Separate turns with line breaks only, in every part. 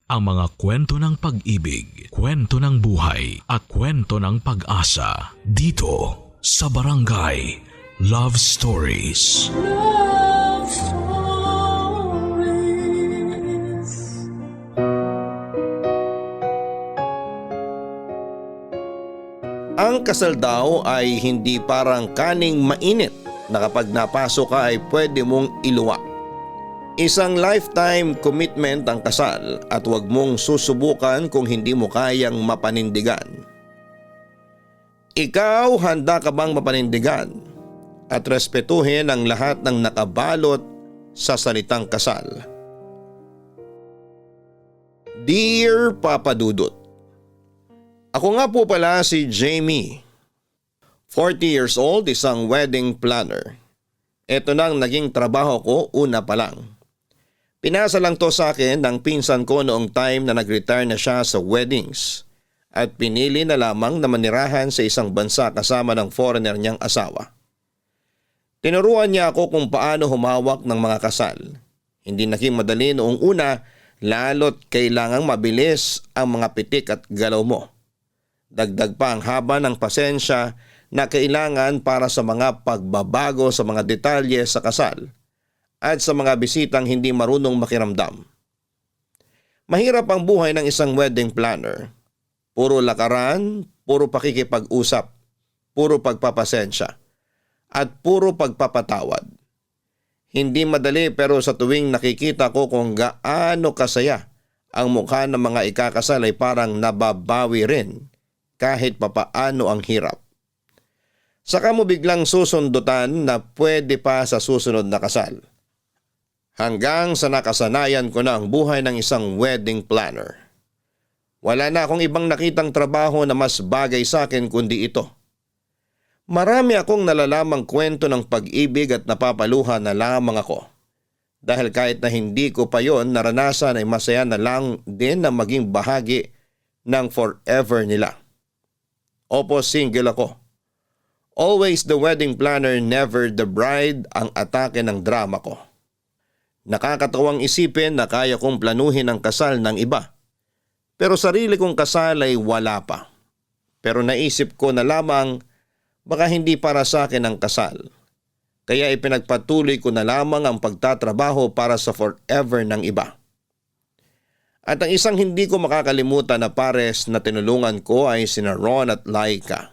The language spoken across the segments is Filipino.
Ang mga kwento ng pag-ibig, kwento ng buhay at kwento ng pag-asa dito sa Barangay Love Stories.
Love Stories.
Ang kasal daw ay hindi parang kaning mainit na kapag napasok ka ay pwede mong iluwa. Isang lifetime commitment ang kasal at huwag mong susubukan kung hindi mo kayang mapanindigan. Ikaw, handa ka bang mapanindigan at respetuhin ang lahat ng nakabalot sa salitang kasal? Dear Papa Dudut, ako nga po pala si Jamie. 40 years old, isang wedding planner. Ito na ang naging trabaho ko una pa lang. Pinasa lang to sa akin ng pinsan ko noong time na nag-retire na siya sa weddings at pinili na lamang na manirahan sa isang bansa kasama ng foreigner niyang asawa. Tinuruan niya ako kung paano humawak ng mga kasal. Hindi naging madali noong una, lalo't kailangang mabilis ang mga pitik at galaw mo. Dagdag pa ang haba ng pasensya na kailangan para sa mga pagbabago sa mga detalye sa kasal at sa mga bisitang hindi marunong makiramdam. Mahirap ang buhay ng isang wedding planner. Puro lakaran, puro pakikipag-usap, puro pagpapasensya, at puro pagpapatawad. Hindi madali pero sa tuwing nakikita ko kung gaano kasaya ang mukha ng mga ikakasal ay parang nababawi rin kahit papaano ang hirap. Saka mo biglang susundutan na pwede pa sa susunod na kasal. Hanggang sa nakasanayan ko na ang buhay ng isang wedding planner. Wala na akong ibang nakitang trabaho na mas bagay sa akin kundi ito. Marami akong nalalamang kwento ng pag-ibig at napapaluha na lamang ako. Dahil kahit na hindi ko pa yon naranasan ay masaya na lang din na maging bahagi ng forever nila. Opo, single ako. Always the wedding planner, never the bride ang atake ng drama ko. Nakakatawang isipin na kaya kong planuhin ang kasal ng iba. Pero sarili kong kasal ay wala pa. Pero naisip ko na lamang baka hindi para sa akin ang kasal. Kaya ipinagpatuloy ko na lamang ang pagtatrabaho para sa forever ng iba. At ang isang hindi ko makakalimutan na pares na tinulungan ko ay sina Ron at Laika.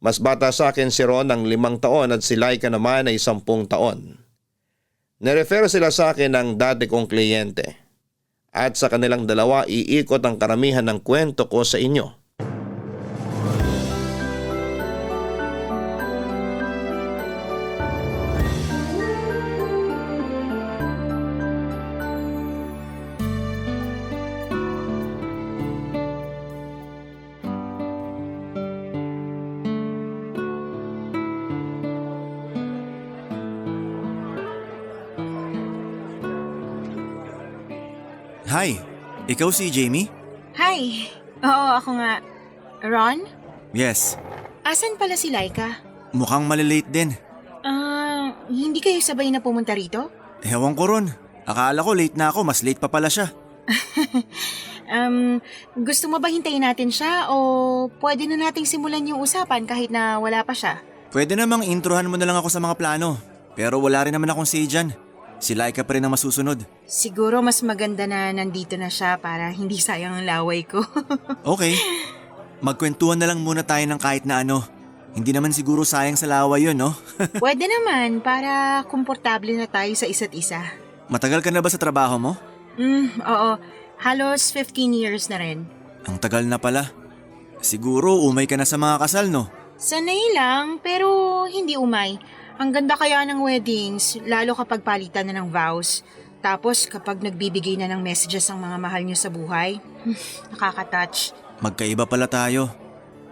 Mas bata sa akin si Ron ng 5 taon at si Laika naman ay 10 taon. Nirefer sila sa akin ng dati kong kliyente. At sa kanilang dalawa iikot ang karamihan ng kwento ko sa inyo.
Hi, ikaw si Jamie?
Hi! Oo, ako nga. Ron?
Yes,
Asan pala si Laika?
mukhang malilate din.
Hindi kayo sabay na pumunta rito?
Ewan ko ron, akala ko late na ako, mas late pa pala siya.
Gusto mo ba hintayin natin siya o pwede na nating simulan yung usapan kahit na wala pa siya?
Pwede namang introhan mo na lang ako sa mga plano, pero wala rin naman akong say dyan. Si Laika pa rin ang masusunod.
Siguro mas maganda na nandito na siya para hindi sayang ang laway ko.
Okay, magkwentuhan na lang muna tayo ng kahit na ano. Hindi naman siguro sayang sa laway yun, no?
Pwede naman para komportable na tayo sa isa't isa.
Matagal ka na ba sa trabaho mo?
Oo. Halos 15 years na rin.
Ang tagal na pala. Siguro umay ka na sa mga kasal, no?
Sanay lang, pero hindi umay. Ang ganda kaya ng weddings, lalo kapag palitan na ng vows. Tapos kapag nagbibigay na ng messages ang mga mahal nyo sa buhay. Nakaka-touch.
Magkaiba pala tayo.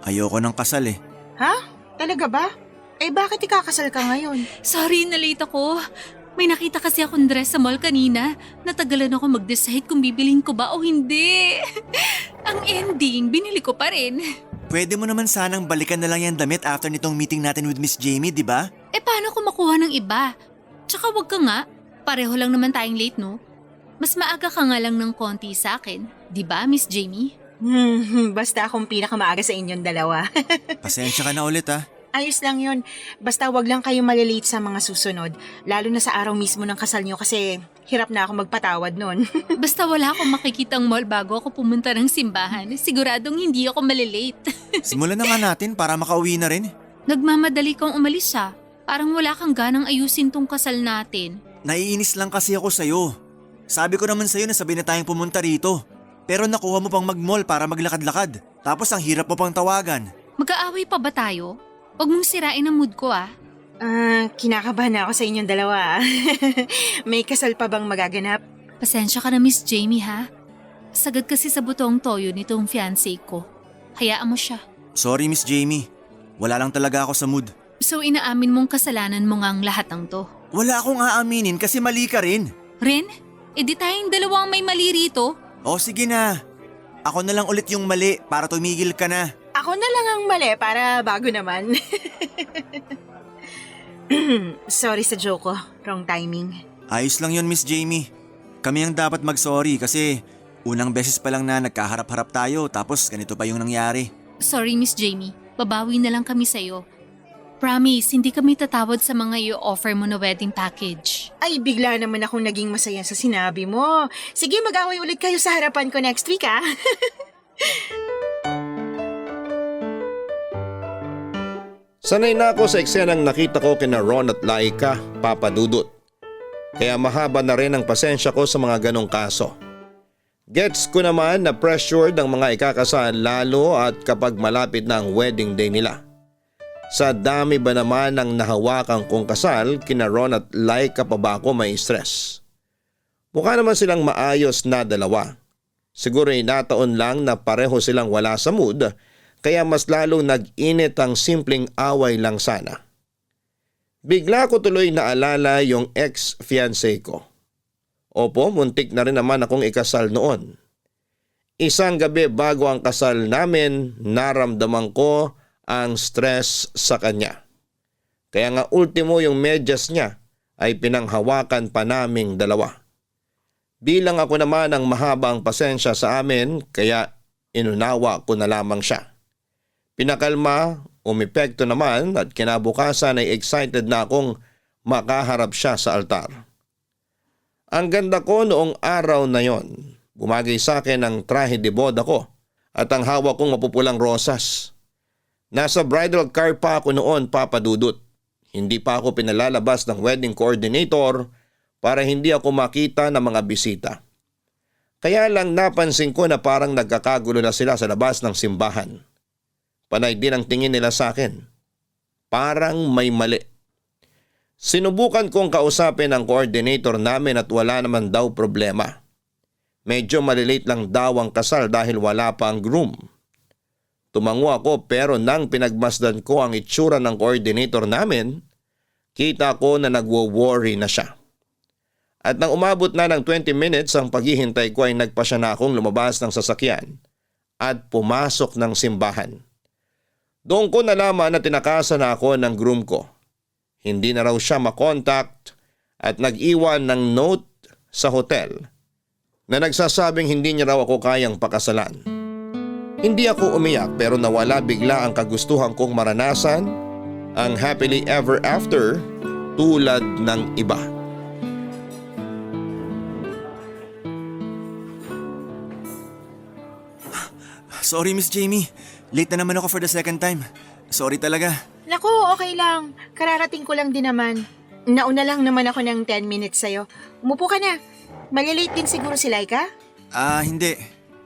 Ayoko ng kasal eh.
Ha? Talaga ba? Eh bakit ikakasal ka ngayon?
Sorry, nalate ako. May nakita kasi akong dress sa mall kanina. Natagalan ako mag-decide kung bibilhin ko ba o hindi. Ang ending, binili ko pa rin.
Pwede mo naman sanang balikan na lang yung damit after nitong meeting natin with Miss Jamie, di ba?
Eh paano kung makuha ng iba? Tsaka wag ka nga. Pareho lang naman tayong late, no? Mas maaga ka nga lang ng konti sa akin. Di ba, Miss Jamie?
Basta akong pinakamaaga sa inyong dalawa.
Pasensya ka na ulit ha.
Ayos lang yun. Basta wag lang kayo malilate sa mga susunod. Lalo na sa araw mismo ng kasal nyo kasi hirap na ako magpatawad nun.
Basta wala akong makikitang mall bago ako pumunta ng simbahan. Siguradong hindi ako malilate.
Simulan na nga natin para makauwi na rin.
Nagmamadali kang umalis ha. Parang wala kang ganang ayusin tong kasal natin.
Naiinis lang kasi ako sa'yo. Sabi ko naman sa'yo na sabay na tayong pumunta rito. Pero nakuha mo pang mag-mall para maglakad-lakad. Tapos ang hirap mo pang tawagan.
Mag-aaway pa ba tayo? Huwag mong sirain ang mood ko ah.
Kinakabahan na ako sa inyong dalawa. May kasal pa bang magaganap?
Pasensya ka na Miss Jamie ha. Sagad kasi sa butong toyo nitong fiancé ko. Hayaan mo siya.
Sorry Miss Jamie. Wala lang talaga ako sa mood.
So inaamin mong kasalanan mo ngang lahat ng to?
Wala akong aaminin kasi mali ka rin.
Ren? E di tayong dalawang may mali rito?
O sige na. Ako na lang ulit yung mali para tumigil ka na.
Ako na lang ang mali para bago naman. Sorry sa joke ko. Wrong timing.
Ayos lang yun Miss Jamie. Kami ang dapat mag-sorry kasi unang beses pa lang na nagkaharap-harap tayo tapos ganito pa yung nangyari.
Sorry Miss Jamie, babawi na lang kami sa'yo. Promise, hindi kami tatawad sa mga i-offer mo na wedding package.
Ay, bigla naman akong naging masaya sa sinabi mo. Sige, mag-away ulit kayo sa harapan ko next week, ah.
Sanay na ako sa eksenang nakita ko kina Ron at Laika, Papa Dudut. Kaya mahaba na rin ang pasensya ko sa mga ganong kaso. Gets ko naman na pressured ang mga ikakasal lalo at kapag malapit na ang wedding day nila. Sa dami ba naman ng nahawakan kong kasal, kina Ron at Laika pa ba ako may stress? Mukha naman silang maayos na dalawa. Siguro ay nataon lang na pareho silang wala sa mood kaya mas lalong nag-init ang simpleng away lang sana. Bigla ko tuloy naalala yung ex-fiancé ko. Opo, muntik na rin naman akong ikasal noon. Isang gabi bago ang kasal namin, naramdaman ko ang stress sa kanya. Kaya nga ultimo yung medyas niya ay pinanghawakan pa naming dalawa. Bilang ako naman ang mahabang pasensya sa amin kaya inunawa ko na lamang siya. Pinakalma, umepekto naman at kinabukasan ay excited na akong makaharap siya sa altar. Ang ganda ko noong araw na yon. Bumagay sa akin ang trahe de boda ko at ang hawak kong mapupulang rosas. Nasa bridal car pa ako noon, Papa Dudut. Hindi pa ako pinalalabas ng wedding coordinator para hindi ako makita ng mga bisita. Kaya lang napansin ko na parang nagkakagulo na sila sa labas ng simbahan. Panay din ang tingin nila sa akin. Parang may mali. Sinubukan kong kausapin ang coordinator namin at wala naman daw problema. Medyo malilate lang daw ang kasal dahil wala pa ang groom. Tumango ako pero nang pinagmasdan ko ang itsura ng coordinator namin, kita ko na nagwo-worry na siya. At nang umabot na ng 20 minutes ang paghihintay ko ay nagpa siya na akong lumabas ng sasakyan at pumasok ng simbahan. Doon ko nalaman na tinakasan na ako ng groom ko. Hindi na raw siya makontak at nag-iwan ng note sa hotel na nagsasabing hindi niya raw ako kayang pakasalan. Hindi ako umiyak pero nawala bigla ang kagustuhan kong maranasan ang happily ever after tulad ng iba.
Sorry Miss Jamie. Late na naman ako for the second time. Sorry talaga.
Naku, okay lang. Kararating ko lang din naman. Nauna lang naman ako ng 10 minutes sa'yo. Umupo ka na. Malilate din siguro si Laika?
Hindi.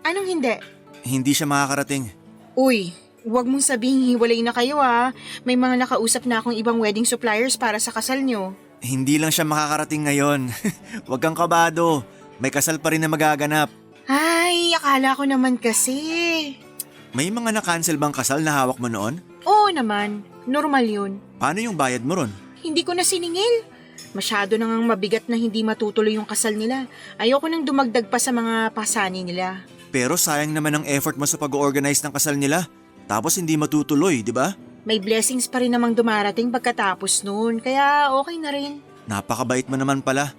Anong hindi?
Hindi siya makakarating.
Uy, huwag mong sabihin hiwalay na kayo ah. May mga nakausap na akong ibang wedding suppliers para sa kasal nyo.
Hindi lang siya makakarating ngayon. Huwag kang kabado. May kasal pa rin na magaganap.
Ay, akala ko naman kasi.
May mga na-cancel bang kasal na hawak mo noon?
Oo naman, normal yun.
Paano yung bayad mo ron?
Hindi ko na siningil. Masyado nang mabigat na hindi matutuloy yung kasal nila. Ayoko nang dumagdag pa sa mga pasani nila.
Pero sayang naman ang effort mo sa pag-organize ng kasal nila. Tapos hindi matutuloy, di ba?
May blessings pa rin namang dumarating pagkatapos noon, kaya okay na rin.
Napakabait mo naman pala.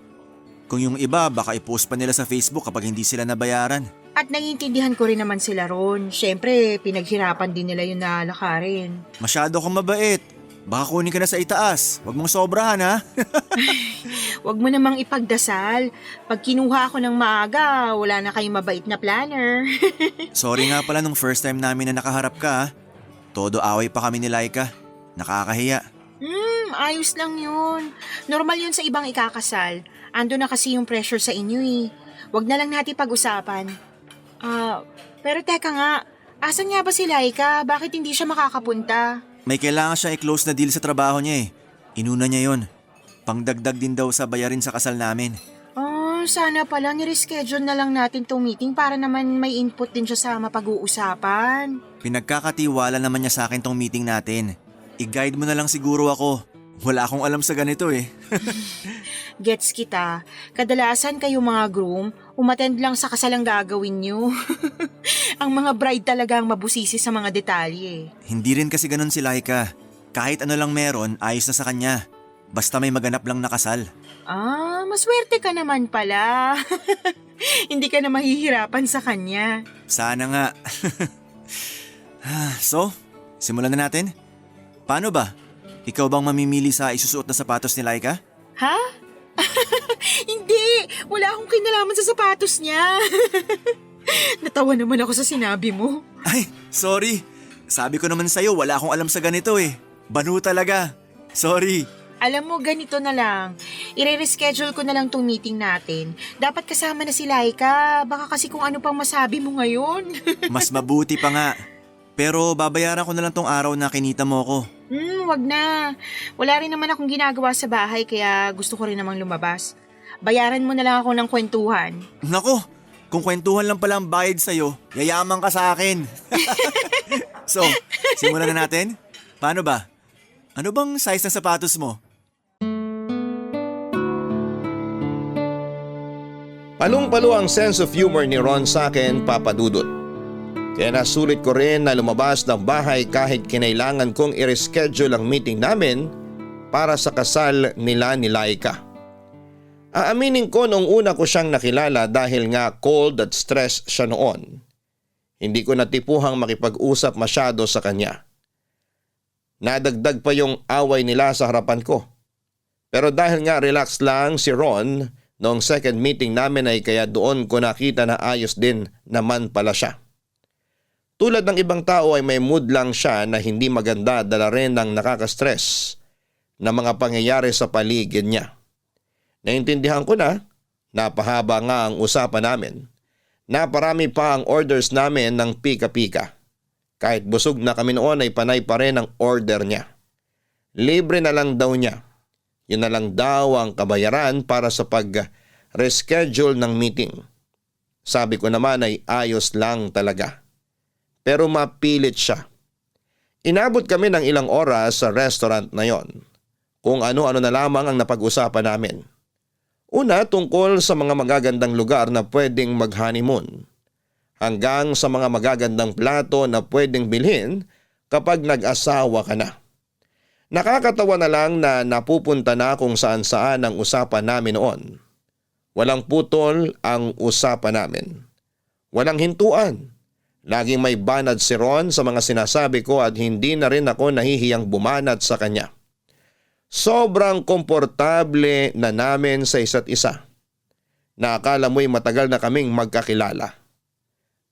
Kung yung iba, baka i-post pa nila sa Facebook kapag hindi sila nabayaran.
At naiintindihan ko rin naman sila ron. Siyempre, pinaghirapan din nila yung nalakarin.
Masyado kang mabait. Baka kunin ka na sa itaas. Huwag mong sobrahan ha.
Huwag mo namang ipagdasal. Pag kinuha ko ng maaga, wala na kayong mabait na planner.
Sorry nga pala nung first time namin na nakaharap ka ha. Todo away pa kami ni Laika. Nakakahiya.
Ayos lang yun. Normal yun sa ibang ikakasal. Ando na kasi yung pressure sa inyo eh. Huwag na lang natin pag-usapan. Pero teka nga, asan nga ba si Laika? Bakit hindi siya makakapunta?
May kailangan siya i-close na deal sa trabaho niya eh. Inuna niya yon. Pangdagdag din daw sa bayarin sa kasal namin.
Sana pala nireschedule na lang natin tong meeting para naman may input din siya sa mapag-uusapan.
Pinagkakatiwala naman niya sa akin tong meeting natin. I-guide mo na lang siguro ako. Wala akong alam sa ganito eh.
Gets kita. Kadalasan kayo mga groom, umattend lang sa kasalang gagawin nyo. Ang mga bride talaga ang mabusisi sa mga detalye.
Hindi rin kasi ganun si Laika. Kahit ano lang meron, ayos na sa kanya. Basta may maganap lang na kasal.
Maswerte ka naman pala. Hindi ka na mahihirapan sa kanya.
Sana nga. So, simulan na natin? Paano ba? Ikaw bang mamimili sa isusuot na sapatos ni Laika?
Ha? Hindi! Wala akong kinalaman sa sapatos niya. Natawa naman ako sa sinabi mo.
Ay, sorry. Sabi ko naman sa'yo, wala akong alam sa ganito eh. Banu talaga. Sorry.
Alam mo, ganito na lang. I-reschedule ko na lang tong meeting natin. Dapat kasama na si Laika. Baka kasi kung ano pang masabi mo ngayon.
Mas mabuti pa nga. Pero babayaran ko na lang tong araw na kinita mo ko.
Wag na. Wala rin naman akong ginagawa sa bahay kaya gusto ko rin namang lumabas. Bayaran mo na lang ako ng kwentuhan.
Nako, kung kwentuhan lang pala ang bayad sa'yo, yayaman ka sa akin. So, simulan na natin? Paano ba? Ano bang size ng sapatos mo?
Palong-palo ang sense of humor ni Ron sa akin, Papa Dudut. Kaya nasulit ko rin na lumabas ng bahay kahit kinailangan kong i-reschedule ang meeting namin para sa kasal nila ni Laika. Aaminin ko noong una ko siyang nakilala dahil nga cold at stressed siya noon. Hindi ko natipuhang makipag-usap masyado sa kanya. Nadagdag pa yung away nila sa harapan ko. Pero dahil nga relax lang si Ron, noong second meeting namin ay kaya doon ko nakita na ayos din naman pala siya. Tulad ng ibang tao ay may mood lang siya na hindi maganda dala rin ng nakaka-stress na mga pangyayari sa paligid niya. Naintindihan ko na, napahaba nga ang usapan namin. Naparami pa ang orders namin ng pika-pika. Kahit busog na kami noon ay panay pa rin ang order niya. Libre na lang daw niya. Yun na lang daw ang kabayaran para sa pag-reschedule ng meeting. Sabi ko naman ay ayos lang talaga. Pero mapilit siya. Inabot kami ng ilang oras sa restaurant na yon. Kung ano-ano na lamang ang napag-usapan namin. Una tungkol sa mga magagandang lugar na pwedeng mag-honeymoon. Hanggang sa mga magagandang plato na pwedeng bilhin kapag nag-asawa ka na. Nakakatawa na lang na napupunta na kung saan-saan ang usapan namin noon. Walang putol ang usapan namin. Walang hintuan. Laging may banad si Ron sa mga sinasabi ko at hindi na rin ako nahihiyang bumanat sa kanya. Sobrang komportable na namin sa isa't isa. Nakakala mo'y matagal na kaming magkakilala.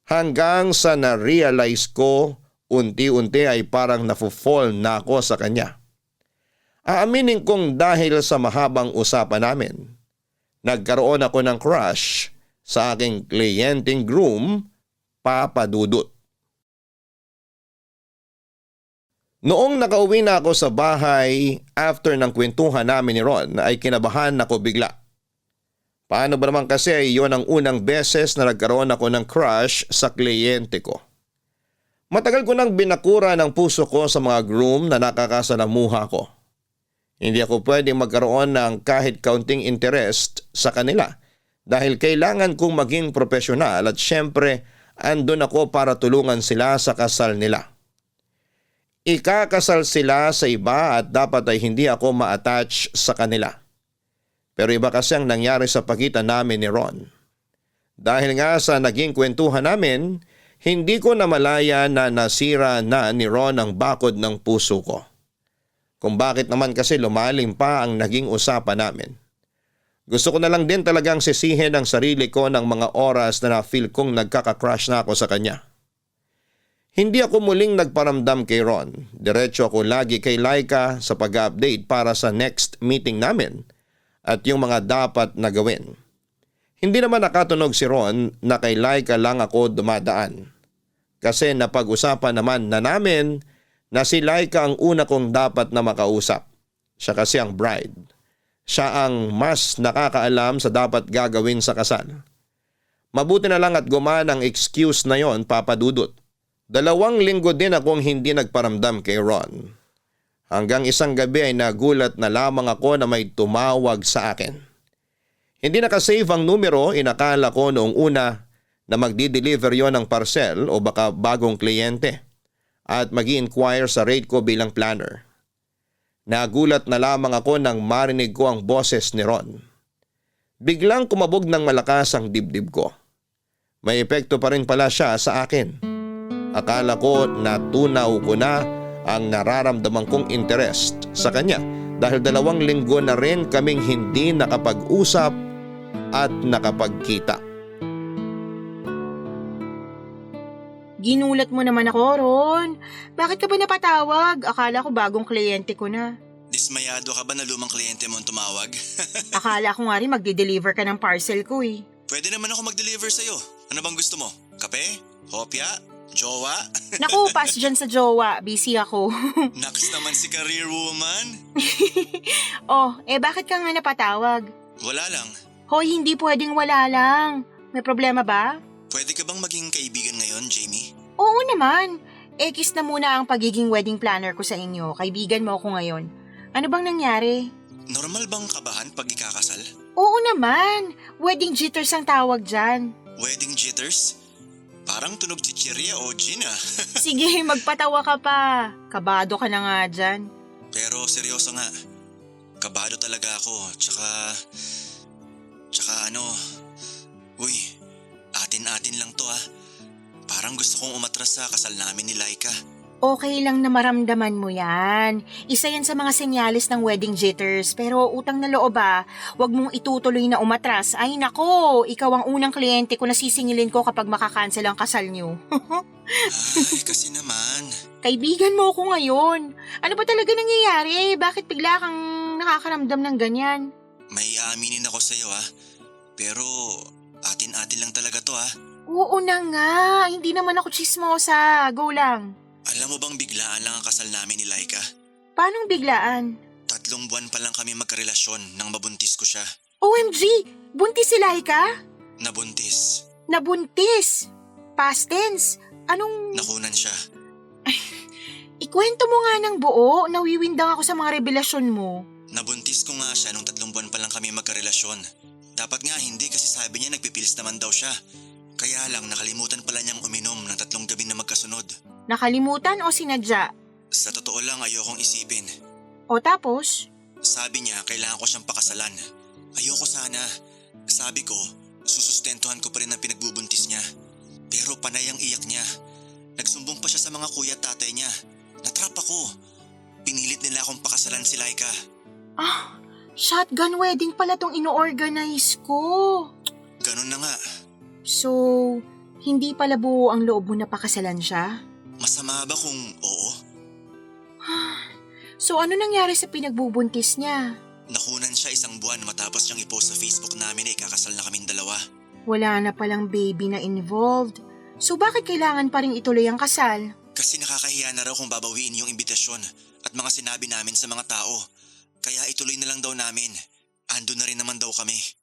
Hanggang sa na-realize ko, unti-unti ay parang nafo-fall na ako sa kanya. Aaminin kong dahil sa mahabang usapan namin, nagkaroon ako ng crush sa aking kliyenteng groom, Papa Dudut. Noong nakauwi na ako sa bahay after ng kwentuhan namin ni Ron ay kinabahan ako bigla. Paano ba naman kasi ay yun ang unang beses na nagkaroon ako ng crush sa kliyente ko. Matagal ko nang binakura ng puso ko sa mga groom na nakakasalamuha ko. Hindi ako pwedeng magkaroon ng kahit kaunting interest sa kanila dahil kailangan kong maging profesional at syempre andun ako para tulungan sila sa kasal nila. Ikakasal sila sa iba at dapat ay hindi ako ma-attach sa kanila. Pero iba kasi ang nangyari sa pagitan namin ni Ron. Dahil nga sa naging kwentuhan namin, hindi ko namalaya na nasira na ni Ron ang bakod ng puso ko. Kung bakit naman kasi lumalim pa ang naging usapan namin. Gusto ko na lang din talagang sisihin ang sarili ko ng mga oras na na-feel kong nagkaka-crush na ako sa kanya. Hindi ako muling nagparamdam kay Ron. Diretso ako lagi kay Laika sa pag-update para sa next meeting namin at yung mga dapat na gawin. Hindi naman nakatunog si Ron na kay Laika lang ako dumadaan. Kasi napag-usapan naman na namin na si Laika ang una kong dapat na makausap. Siya kasi ang bride. Siya ang mas nakakaalam sa dapat gagawin sa kasal. Mabuti na lang at gumana ang excuse na yon, Papa Dudut. 2 linggo din akong hindi nagparamdam kay Ron. Hanggang isang gabi ay nagulat na lamang ako na may tumawag sa akin. Hindi nakasave ang numero, inakala ko noong una na magdi-deliver yon ng parcel o baka bagong kliyente at mag-i-inquire sa rate ko bilang planner. Nagulat na lamang ako nang marinig ko ang boses ni Ron. Biglang kumabog ng malakas ang dibdib ko. May epekto pa rin pala siya sa akin. Akala ko natunaw ko na ang nararamdaman kong interest sa kanya dahil 2 linggo na rin kaming hindi nakapag-usap at nakapagkita.
Ginulat mo naman ako, Ron. Bakit ka ba napatawag? Akala ko bagong kliyente ko na.
Dismayado ka ba na lumang kliyente mo ang tumawag?
Akala ko nga rin magde-deliver ka ng parcel ko eh.
Pwede naman ako mag-deliver sa'yo. Ano bang gusto mo? Kape? Hopya? Jowa?
Naku, pass dyan sa jowa. Busy ako.
Naks naman si career woman.
Oh, bakit ka nga napatawag?
Wala lang.
Hoy, hindi pwedeng wala lang. May problema ba?
Pwede ka bang maging kaibigan ngayon, Jamie?
Oo naman. Kiss na muna ang pagiging wedding planner ko sa inyo. Kaibigan mo ako ngayon. Ano bang nangyari?
Normal bang kabahan pag ikakasal?
Oo naman. Wedding jitters ang tawag dyan.
Wedding jitters? Parang tunog chichirya o gin ah.
Sige, magpatawa ka pa. Kabado ka na nga dyan.
Pero seryoso nga. Kabado talaga ako. Tsaka uy, atin-atin lang to ah. Parang gusto kong umatras sa kasal namin ni Laika.
Okay lang na maramdaman mo yan. Isa yan sa mga senyalis ng wedding jitters. Pero utang na loob wag mong itutuloy na umatras. Ay nako, ikaw ang unang kliyente ko na sisingilin ko kapag makakancel ang kasal nyo.
Ay, kasi naman.
Kaibigan mo ako ngayon. Ano ba talaga nangyayari? Bakit bigla kang nakakaramdam ng ganyan?
May aaminin ako sa'yo ah. Pero atin-atin lang talaga to ah.
Oo na nga, hindi naman ako chismosa. Go lang.
Alam mo bang biglaan lang ang kasal namin ni Laika?
Paanong biglaan?
3 buwan pa lang kami magkarelasyon nang mabuntis ko siya.
OMG! Buntis si Laika?
Nabuntis.
Nabuntis? Past tense? Anong...
Nakunan siya.
Ikwento mo nga ng buo, nawiwindang ako sa mga revelasyon mo.
Nabuntis ko nga siya nung 3 buwan pa lang kami magkarelasyon. Dapat nga hindi kasi sabi niya nagpipilis naman daw siya. Kaya lang nakalimutan pala niyang uminom ng 3 gabi na magkasunod.
Nakalimutan o sinadya?
Sa totoo lang ayokong isipin.
O tapos?
Sabi niya kailangan ko siyang pakasalan. Ayoko sana. Sabi ko, susustentuhan ko pa rin ang pinagbubuntis niya. Pero panay ang iyak niya. Nagsumbong pa siya sa mga kuya at tatay niya. Natrap ako. Pinilit nila akong pakasalan si Laika.
Shotgun wedding pala tong ino-organize ko.
Ganun na nga.
So, hindi pala buo ang loob mo na pakasalan siya?
Masama ba kung oo?
So ano nangyari sa pinagbubuntis niya?
Nakunan siya 1 buwan matapos niyang i-post sa Facebook namin na ikakasal na kaming 2.
Wala na palang baby na involved. So bakit kailangan pa rin ituloy ang kasal?
Kasi nakakahiya na raw kung babawiin yung imbitasyon at mga sinabi namin sa mga tao. Kaya ituloy na lang daw namin. Ando na rin naman daw kami.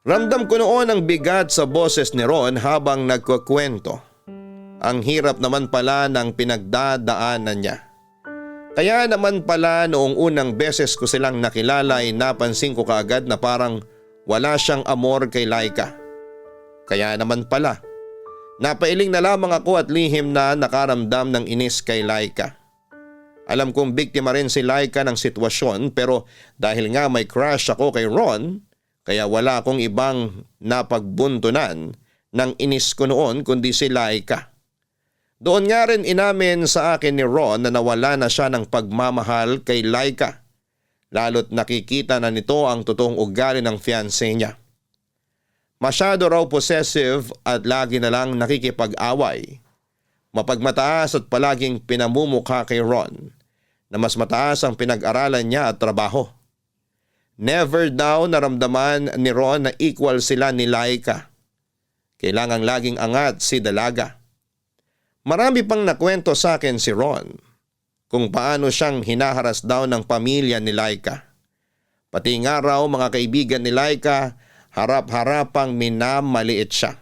Ramdam ko noon ang bigat sa boses ni Ron habang nagkukwento. Ang hirap naman pala ng pinagdadaanan niya. Kaya naman pala noong unang beses ko silang nakilala ay napansin ko kaagad na parang wala siyang amor kay Laika. Kaya naman pala, napailing na lamang ako at lihim na nakaramdam ng inis kay Laika. Alam kong biktima rin si Laika ng sitwasyon pero dahil nga may crush ako kay Ron, kaya wala akong ibang napagbuntunan ng inis ko noon kundi si Laika. Doon nga rin inamin sa akin ni Ron na nawala na siya ng pagmamahal kay Laika. Lalo't nakikita na nito ang totoong ugali ng fiancé niya. Masyado raw possessive at lagi na lang nakikipag-away. Mapagmataas at palaging pinamumukha kay Ron na mas mataas ang pinag-aralan niya at trabaho. Never daw naramdaman ni Ron na equal sila ni Laika. Kailangang laging angat si Dalaga. Marami pang nakwento sa akin si Ron kung paano siyang hinaharas daw ng pamilya ni Laika. Pati nga raw mga kaibigan ni Laika, harap-harapang minamaliit siya.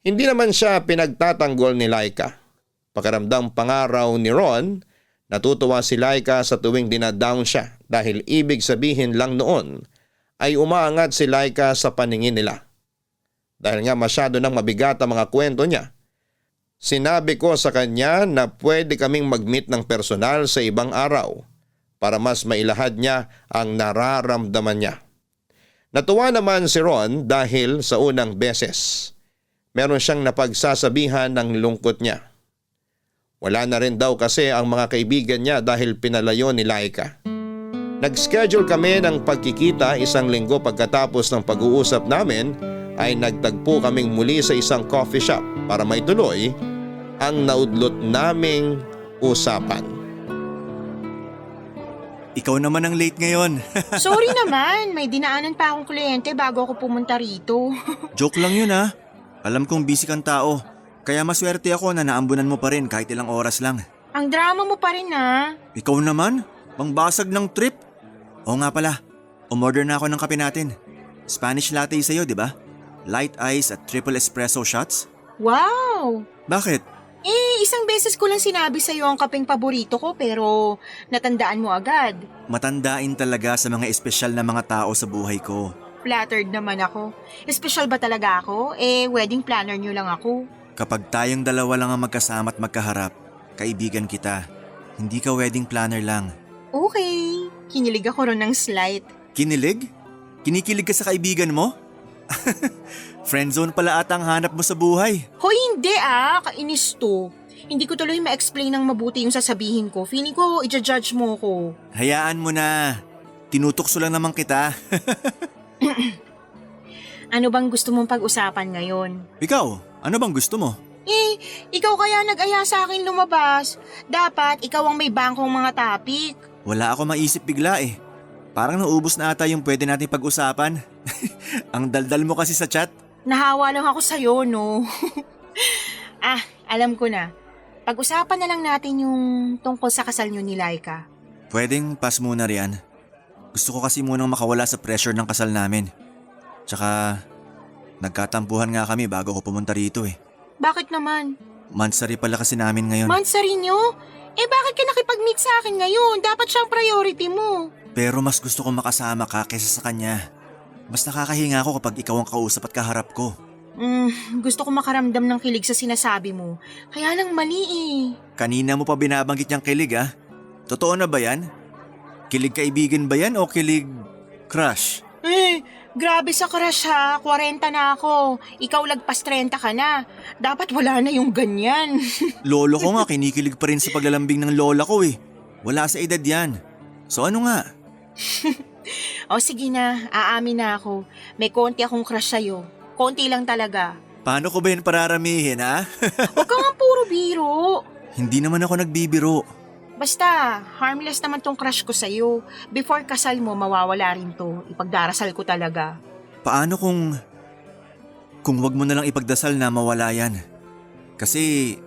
Hindi naman siya pinagtatanggol ni Laika. Pakiramdam pangaraw ni Ron, natutuwa si Laika sa tuwing dinadown siya dahil ibig sabihin lang noon ay umaangat si Laika sa paningin nila. Dahil nga masyado nang mabigat ang mga kwento niya, sinabi ko sa kanya na pwede kaming mag-meet ng personal sa ibang araw para mas mailahad niya ang nararamdaman niya. Natuwa naman si Ron dahil sa unang beses, meron siyang napagsasabihan ng lungkot niya. Wala na rin daw kasi ang mga kaibigan niya dahil pinalayo ni Laika. Nag-schedule kami ng pagkikita 1 linggo pagkatapos ng pag-uusap namin ay nagtagpo kaming muli sa isang coffee shop para maituloy ang naudlot naming usapan.
Ikaw naman ang late ngayon.
Sorry naman, may dinaanan pa akong kliyente bago ako pumunta rito.
Joke lang yun ha. Alam kong busy kang tao. Kaya maswerte ako na naambunan mo pa rin kahit ilang oras lang.
Ang drama mo pa rin ha.
Ikaw naman? Pangbasag ng trip? Oo nga pala, umorder na ako ng kape natin. Spanish latte sa'yo, di ba? Light ice at triple espresso shots?
Wow!
Bakit?
Isang beses ko lang sinabi sa'yo ang kapeng paborito ko pero natandaan mo agad.
Matandain talaga sa mga espesyal na mga tao sa buhay ko.
Flattered naman ako. Espesyal ba talaga ako? Wedding planner nyo lang ako.
Kapag tayong dalawa lang ang magkasama at magkaharap, kaibigan kita. Hindi ka wedding planner lang.
Okay, kinilig ako ron ng slight.
Kinilig? Kinikilig ka sa kaibigan mo? Friendzone pala ata ang hanap mo sa buhay.
Hoy, hindi kainis to. Hindi ko tuloy ma-explain ng mabuti yung sasabihin ko. Feeling ko, i-judge mo ko.
Hayaan mo na. Tinutukso lang naman kita.
Ano bang gusto mong pag-usapan ngayon?
Ikaw, ano bang gusto mo?
Ikaw kaya nag-aya sa akin lumabas. Dapat ikaw ang may bangkong mga topic.
Wala ako maisip bigla eh. Parang naubos na ata yung pwede natin pag-usapan. Ang daldal mo kasi sa chat.
Nahawa lang ako sa'yo, no? Alam ko na. Pag-usapan na lang natin yung tungkol sa kasal nyo ni Laika.
Pwedeng pass muna riyan. Gusto ko kasi munang makawala sa pressure ng kasal namin. Tsaka, nagkatampuhan nga kami bago ko pumunta rito eh.
Bakit naman?
Mansari pala kasi namin ngayon.
Mansari nyo? Bakit ka nakipag-meet sa akin ngayon? Dapat siyang priority mo.
Pero mas gusto ko makasama ka kaysa sa kanya. Mas nakakahinga ako kapag ikaw ang kausap at kaharap ko.
Gusto ko makaramdam ng kilig sa sinasabi mo. Kaya lang mali eh.
Kanina mo pa binabanggit niyang kilig ah. Totoo na ba yan? Kilig kaibigan ba yan o kilig crush?
Grabe sa crush ha. 40 na ako. Ikaw lagpas 30 ka na. Dapat wala na yung ganyan.
Lolo ko nga kinikilig pa rin sa paglalambing ng lola ko eh. Wala sa edad yan. So ano nga?
O sige na, aamin na ako. May konti akong crush sa'yo. Konti lang talaga.
Paano ko ba yan pararamihin ha?
Huwag ka nga puro biro.
Hindi naman ako nagbibiro.
Basta, harmless naman tong crush ko sa'yo. Before kasal mo, mawawala rin to. Ipagdarasal ko talaga.
Paano kung wag mo na lang ipagdasal na mawala yan? Kasi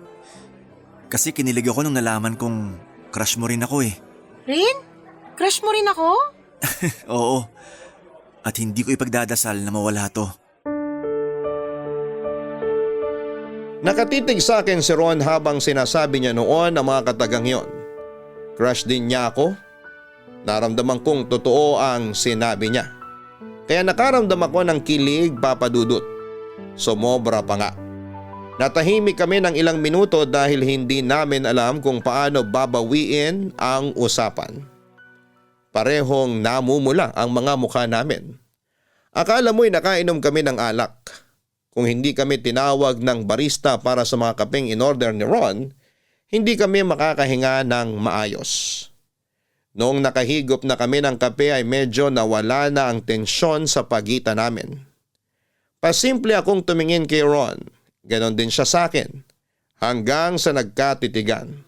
kinilig ako nung nalaman kong crush mo rin ako eh.
Rin? Crush mo rin ako?
Oo. At hindi ko ipagdadasal na mawala to.
Nakatitig sa akin si Ron habang sinasabi niya noon ang mga katagang yon. Crush din niya ako. Naramdaman kong totoo ang sinabi niya. Kaya nakaramdam ako ng kilig, Papa Dudut. Sumobra pa nga. Natahimik kami ng ilang minuto dahil hindi namin alam kung paano babawiin ang usapan. Parehong namumula ang mga mukha namin. Akala mo'y nakainom kami ng alak. Kung hindi kami tinawag ng barista para sa mga kapeng in-order ni Ron, hindi kami makakahinga ng maayos. Noong nakahigop na kami ng kape ay medyo nawala na ang tensyon sa pagitan namin. Pasimple akong tumingin kay Ron, ganon din siya sa akin, hanggang sa nagkatitigan.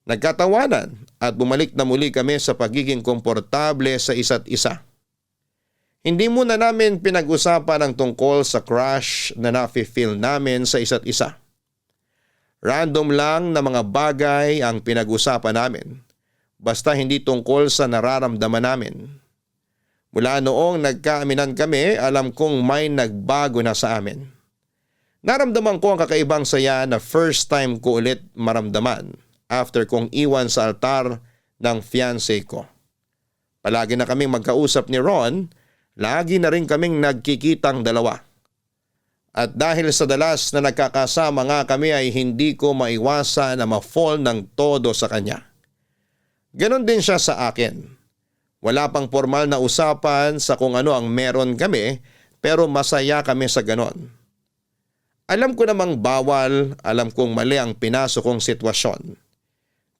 Nagkatawanan at bumalik na muli kami sa pagiging komportable sa isa't isa. Hindi muna namin pinag-usapan ang tungkol sa crush na nafe-feel namin sa isa't isa. Random lang na mga bagay ang pinag-usapan namin, basta hindi tungkol sa nararamdaman namin. Mula noong nagkaaminan kami, alam kong may nagbago na sa amin. Naramdaman ko ang kakaibang saya na first time ko ulit maramdaman after kong iwan sa altar ng fiancé ko. Palagi na kaming magkausap ni Ron, lagi na rin kaming nagkikitang dalawa. At dahil sa dalas na nagkakasama nga kami ay hindi ko maiwasan na ma-fall ng todo sa kanya. Ganon din siya sa akin. Wala pang formal na usapan sa kung ano ang meron kami pero masaya kami sa ganon. Alam ko namang bawal, alam kong mali ang pinasok kong sitwasyon.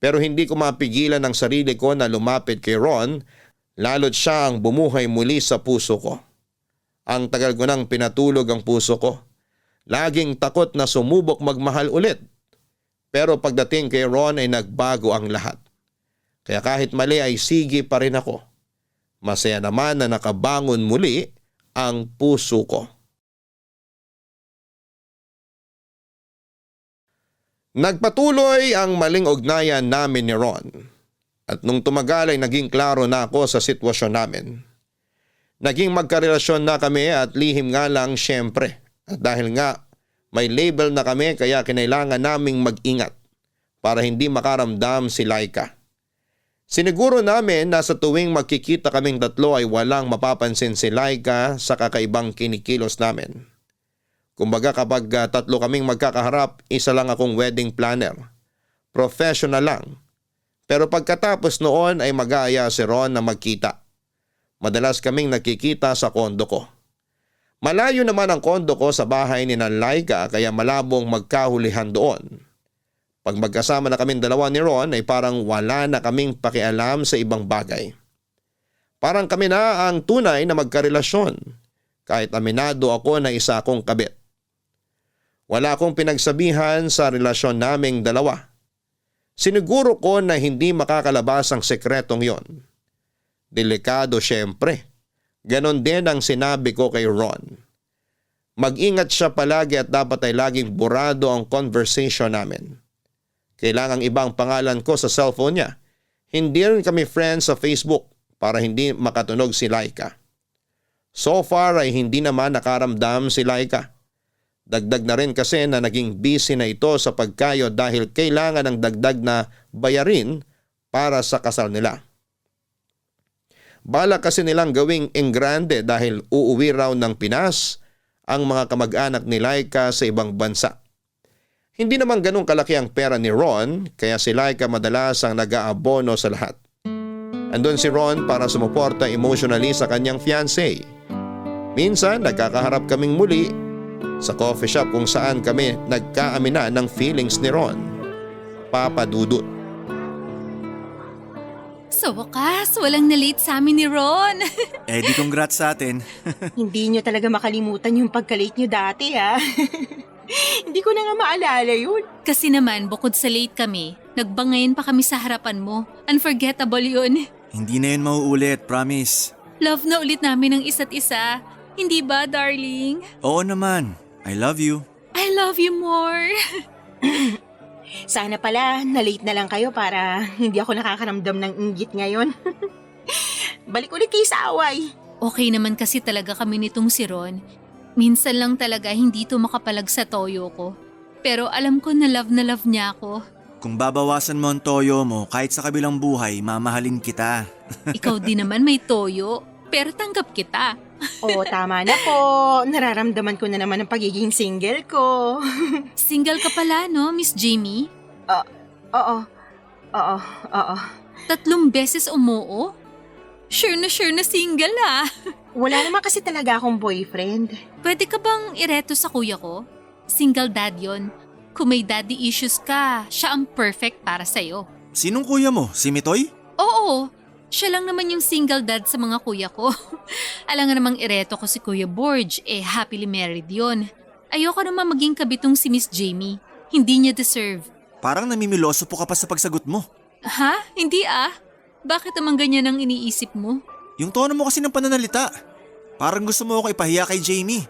Pero hindi ko mapigilan ang sarili ko na lumapit kay Ron, lalo't siya ang bumuhay muli sa puso ko. Ang tagal ko nang pinatulog ang puso ko. Laging takot na sumubok magmahal ulit. Pero pagdating kay Ron ay nagbago ang lahat. Kaya kahit mali ay sige pa rin ako. Masaya naman na nakabangon muli ang puso ko. Nagpatuloy ang maling ugnayan namin ni Ron. At nung tumagal ay naging klaro na ako sa sitwasyon namin. Naging magkarelasyon na kami at lihim nga lang syempre. At dahil nga may label na kami kaya kinailangan naming mag-ingat para hindi makaramdam si Laika. Siniguro namin na sa tuwing magkikita kaming tatlo ay walang mapapansin si Laika sa kakaibang kinikilos namin. Kumbaga kapag tatlo kaming magkakaharap, isa lang akong wedding planner. Professional lang. Pero pagkatapos noon ay mag-aaya si Ron na magkita. Madalas kaming nakikita sa kondo ko. Malayo naman ang kondo ko sa bahay ni Laika kaya malabong magkahulihan doon. Pag magkasama na kaming dalawa ni Ron ay parang wala na kaming pakialam sa ibang bagay. Parang kami na ang tunay na magkarelasyon kahit aminado ako na isa akong kabit. Wala akong pinagsabihan sa relasyon naming dalawa. Siniguro ko na hindi makakalabas ang sekretong yon. Delikado syempre. Ganon din ang sinabi ko kay Ron. Mag-ingat siya palagi at dapat ay laging burado ang conversation namin. Kailangang ibang pangalan ko sa cellphone niya. Hindi rin kami friends sa Facebook para hindi makatunog si Laika. So far ay hindi naman nakaramdam si Laika. Dagdag na rin kasi na naging busy na ito sa pagkayod dahil kailangan ng dagdag na bayarin para sa kasal nila. Balak kasi nilang gawing engrande dahil uuwi raw ng Pinas ang mga kamag-anak ni Laika sa ibang bansa. Hindi naman ganun kalaki ang pera ni Ron kaya si Laika madalas ang nag-aabono sa lahat. Andun si Ron para sumuporta emotionally sa kanyang fiancé. Minsan nagkakaharap kaming muli sa coffee shop kung saan kami nagkaamina ng feelings ni Ron. Papa Dudut.
Sa wakas, walang na-late sa amin ni Ron.
Eh di congrats sa atin.
Hindi nyo talaga makalimutan yung pagka-late nyo dati ha. Hindi ko na nga maalala yun.
Kasi naman, bukod sa late kami, nagbangayan pa kami sa harapan mo. Unforgettable yun.
Hindi na yun mauulit, promise.
Love na ulit namin ang isa't isa. Hindi ba, darling?
Oo naman. I love you.
I love you more.
Sana pala na-late na lang kayo para hindi ako nakakaramdam ng inggit ngayon. Balik ulit kayo sa away.
Okay naman kasi talaga kami nitong si Ron. Minsan lang talaga hindi to makapalag sa toyo ko. Pero alam ko na love niya ako.
Kung babawasan mo ang toyo mo, kahit sa kabilang buhay, mamahalin kita.
Ikaw din naman may toyo, pero tanggap kita.
Oo, tama na po. Nararamdaman ko na naman ang pagiging single ko.
Single ka pala, no, Miss Jamie?
Oo. Oo. Oo.
3 beses umuo? Sure na single ah.
Wala naman kasi talaga akong boyfriend.
Pwede ka bang ireto sa kuya ko? Single dad yon. Kung may daddy issues ka, siya ang perfect para sa'yo.
Sinong kuya mo? Si Mitoy?
Oo, siya lang naman yung single dad sa mga kuya ko. Alam nga namang ireto ko si Kuya Borge, happily married yon. Ayoko naman maging kabitong si Miss Jamie. Hindi niya deserve.
Parang namimiloso po ka pa sa pagsagot mo.
Ha? Hindi ah. Bakit naman ganyan ang iniisip mo?
Yung tono mo kasi ng pananalita. Parang gusto mo ako ipahiya kay Jamie.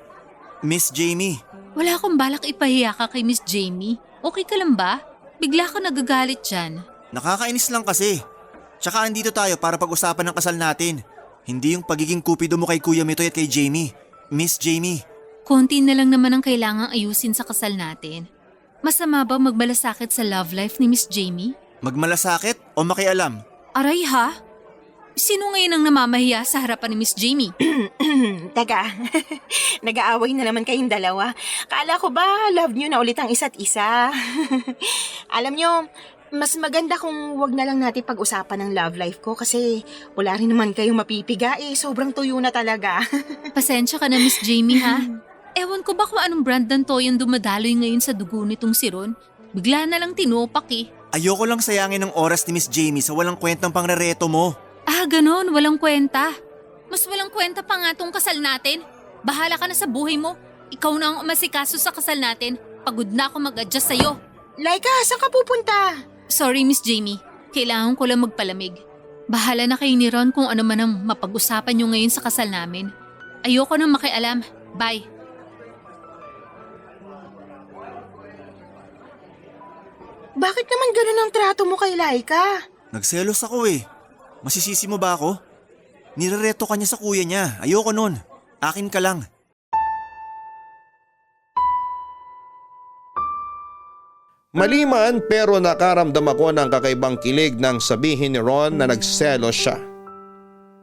Miss Jamie.
Wala akong balak ipahiya ka kay Miss Jamie. Okay ka lang ba? Bigla ka nagagalit dyan.
Nakakainis lang kasi. Tsaka andito tayo para pag-usapan ng kasal natin. Hindi yung pagiging kupido mo kay Kuya Mitoy at kay Jamie. Miss Jamie.
Konti na lang naman ang kailangang ayusin sa kasal natin. Masama ba magmalasakit sa love life ni Miss Jamie?
Magmalasakit o makialam?
Aray ha? Sino ngayon ang namamahiya sa harapan ni Miss Jamie?
Teka, nag-aaway na naman kayong dalawa. Kala ko ba love nyo na ulit ang isa't isa? Alam nyo, mas maganda kung wag na lang natin pag-usapan ng love life ko kasi wala rin naman kayong mapipiga sobrang tuyo na talaga.
Pasensya ka na Miss Jamie ha? Ewan ko ba kung anong brand ng toyong dumadaloy ngayon sa dugo nitong si Ron? Bigla na lang tinupak
Ayoko lang sayangin ng oras ni Miss Jamie sa walang kwentang pangrereto mo.
Ah, ganon, walang kwenta. Mas walang kwenta pa nga tong kasal natin. Bahala ka na sa buhay mo. Ikaw na ang umasikaso sa kasal natin. Pagod na ako mag-adjust sa'yo.
Laika, saan ka pupunta?
Sorry Miss Jamie, kailangan ko lang magpalamig. Bahala na kayo ni Ron kung ano man ang mapag-usapan nyo ngayon sa kasal namin. Ayoko nang makialam. Bye.
Bakit naman ganun ang trato mo kay Laika?
Nagselos ako Masisisi mo ba ako? Nirereto ka niya sa kuya niya. Ayoko nun. Akin ka lang.
Maliman pero nakaramdam ako ng kakaibang kilig nang sabihin ni Ron na nagselos siya.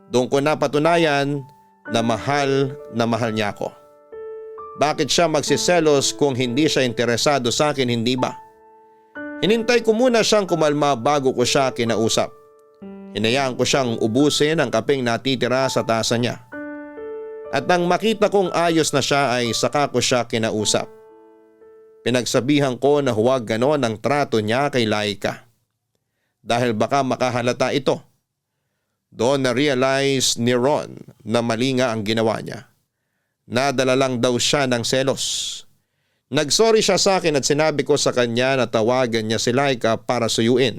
Doon ko napatunayan na mahal niya ako. Bakit siya magsiselos kung hindi siya interesado sa akin, hindi ba? Hinintay ko muna siyang kumalma bago ko siya kinausap. Hinayaan ko siyang ubusin ang kapeng natitira sa tasa niya. At nang makita kong ayos na siya ay saka ko siya kinausap. Pinagsabihan ko na huwag ganon ang trato niya kay Laika. Dahil baka makahalata ito. Doon na-realize ni Ron na mali nga ang ginawa niya. Nadala lang daw siya ng selos. Nagsorry siya sa akin at sinabi ko sa kanya na tawagan niya si Laika para suyuin.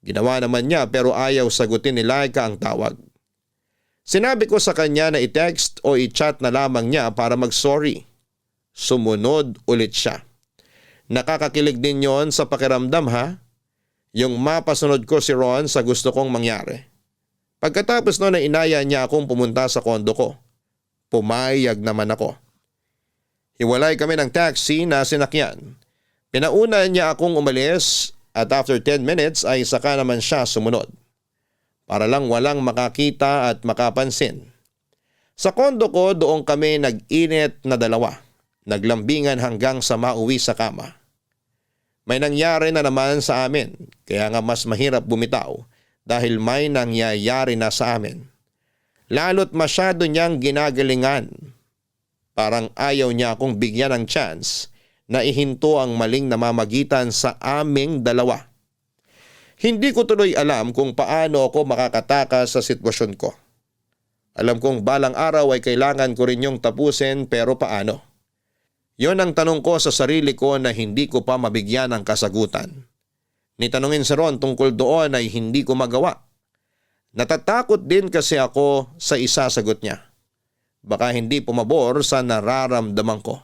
Ginawa naman niya pero ayaw sagutin ni Laika ang tawag. Sinabi ko sa kanya na i-text o i-chat na lamang niya para mag-sorry. Sumunod ulit siya. Nakakakilig din yon sa pakiramdam ha? Yung mapasunod ko si Ron sa gusto kong mangyari. Pagkatapos noon ay inaya niya akong pumunta sa kondo ko. Pumayag naman ako. Hiwalay kami ng taxi na sinakyan. Pinauna niya akong umalis at after 10 minutes ay saka naman siya sumunod. Para lang walang makakita at makapansin. Sa kondo ko doon kami nag-init na dalawa. Naglambingan hanggang sa mauwi sa kama. May nangyari na naman sa amin kaya nga mas mahirap bumitaw dahil may nangyayari na sa amin. Lalo't masyado niyang ginagalingan. Parang ayaw niya akong bigyan ng chance na ihinto ang maling namamagitan sa aming dalawa. Hindi ko tuloy alam kung paano ako makakatakas sa sitwasyon ko. Alam kong balang araw ay kailangan ko rin yung tapusin pero paano? Yon ang tanong ko sa sarili ko na hindi ko pa mabigyan ng kasagutan. Nitanungin si Ron tungkol doon ay hindi ko magawa. Natatakot din kasi ako sa isasagot niya. Baka hindi pumabor sa nararamdaman ko.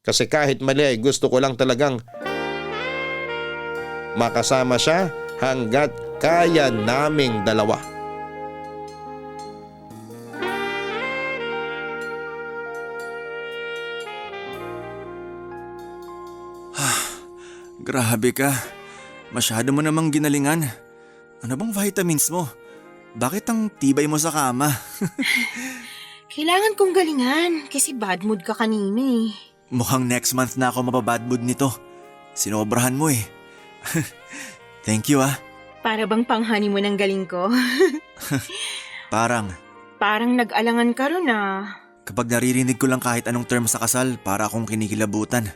Kasi kahit mali ay gusto ko lang talagang makasama siya hanggat kaya naming dalawa.
Grabe ka. Masyado mo namang ginalingan. Ano bang vitamins mo? Bakit ang tibay mo sa kama?
Kailangan kong galingan kasi bad mood ka kanina eh.
Mukhang next month na ako mababad mood nito. Sinobrahan mo eh. Thank you ah.
Para bang panghani mo ng galing ko?
Parang
Parang nag-alangan ka ron ah.
kapag naririnig ko lang kahit anong term sa kasal, para akong kinikilabutan.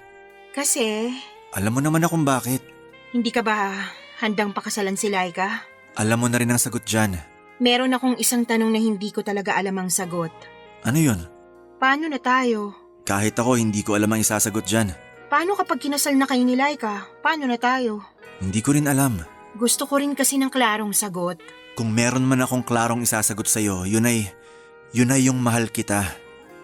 Kasi,
Alam mo naman akong bakit.
hindi ka ba handang pakasalan si Laika?
Alam mo na rin ang sagot dyan.
Meron akong isang tanong na hindi ko talaga alam ang sagot.
Ano yun?
Paano na tayo?
Kahit ako hindi ko alam ang isasagot dyan.
Paano kapag kinasal na kayo ni Laika? Paano na tayo?
Hindi ko rin alam.
Gusto ko rin kasi ng klarong sagot.
Kung meron man akong klarong isasagot sa'yo, yun ay yung mahal kita.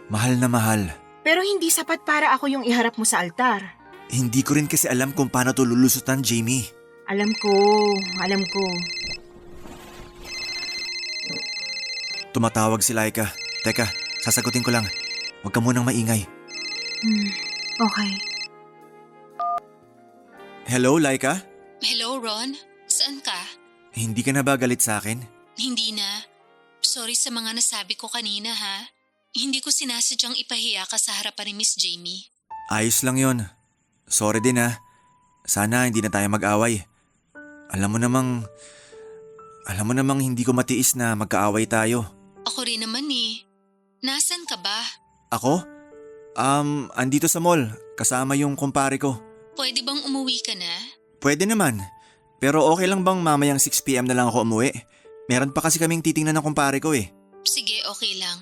Mahal na mahal.
Pero hindi sapat para ako yung iharap mo sa altar.
Hindi ko rin kasi alam kung paano to lulusutan, Jamie.
Alam ko.
Tumatawag si Laika. Teka, sasagutin ko lang. Huwag ka munang maingay.
Okay.
Hello, Laika?
Hello, Ron? Saan ka?
Hindi ka na ba galit sa akin?
Hindi na. Sorry sa mga nasabi ko kanina ha. Hindi ko sinasadyang ipahiya ka sa harapan ni Miss Jamie.
Ayos lang yon. Sorry din ah. Sana hindi na tayo mag-away. Alam mo namang hindi ko matiis na magkaaway tayo.
Ako rin naman eh. Nasaan ka ba?
Ako? Andito sa mall. Kasama yung kumpare ko.
Pwede bang umuwi ka na?
Pwede naman. Pero okay lang bang mamayang 6 PM na lang ako umuwi? Meron pa kasi kaming titingnan ng kumpare ko eh.
Sige, okay lang.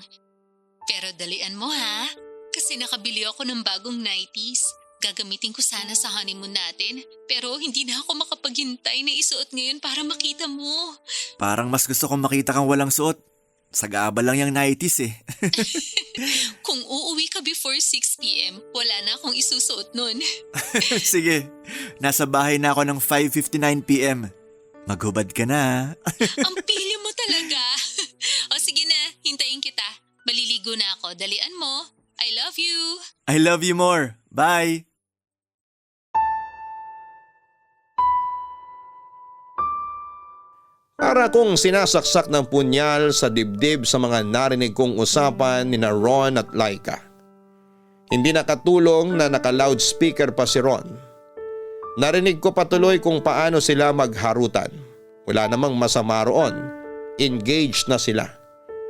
Pero dalian mo ha. Kasi nakabili ako ng bagong 90s. Gagamitin ko sana sa honeymoon natin. Pero hindi na ako makapaghintay na isuot ngayon para makita mo.
Parang mas gusto kong makita kang walang suot. Sagaba lang yung 90s eh.
Kung uuwi ka before 6 p.m., wala na akong isusuot nun.
Sige, nasa bahay na ako ng 5:59 PM. Maghubad ka na.
Ang pili mo talaga. O sige na, hintayin kita. Maliligo na ako. Dalian mo. I love you.
I love you more. Bye!
Para kong sinasaksak ng punyal sa dibdib sa mga narinig kong usapan ni na Ron at Laika. Hindi nakatulong na naka-loudspeaker pa si Ron. Narinig ko patuloy kung paano sila magharutan. Wala namang masama roon. Engaged na sila.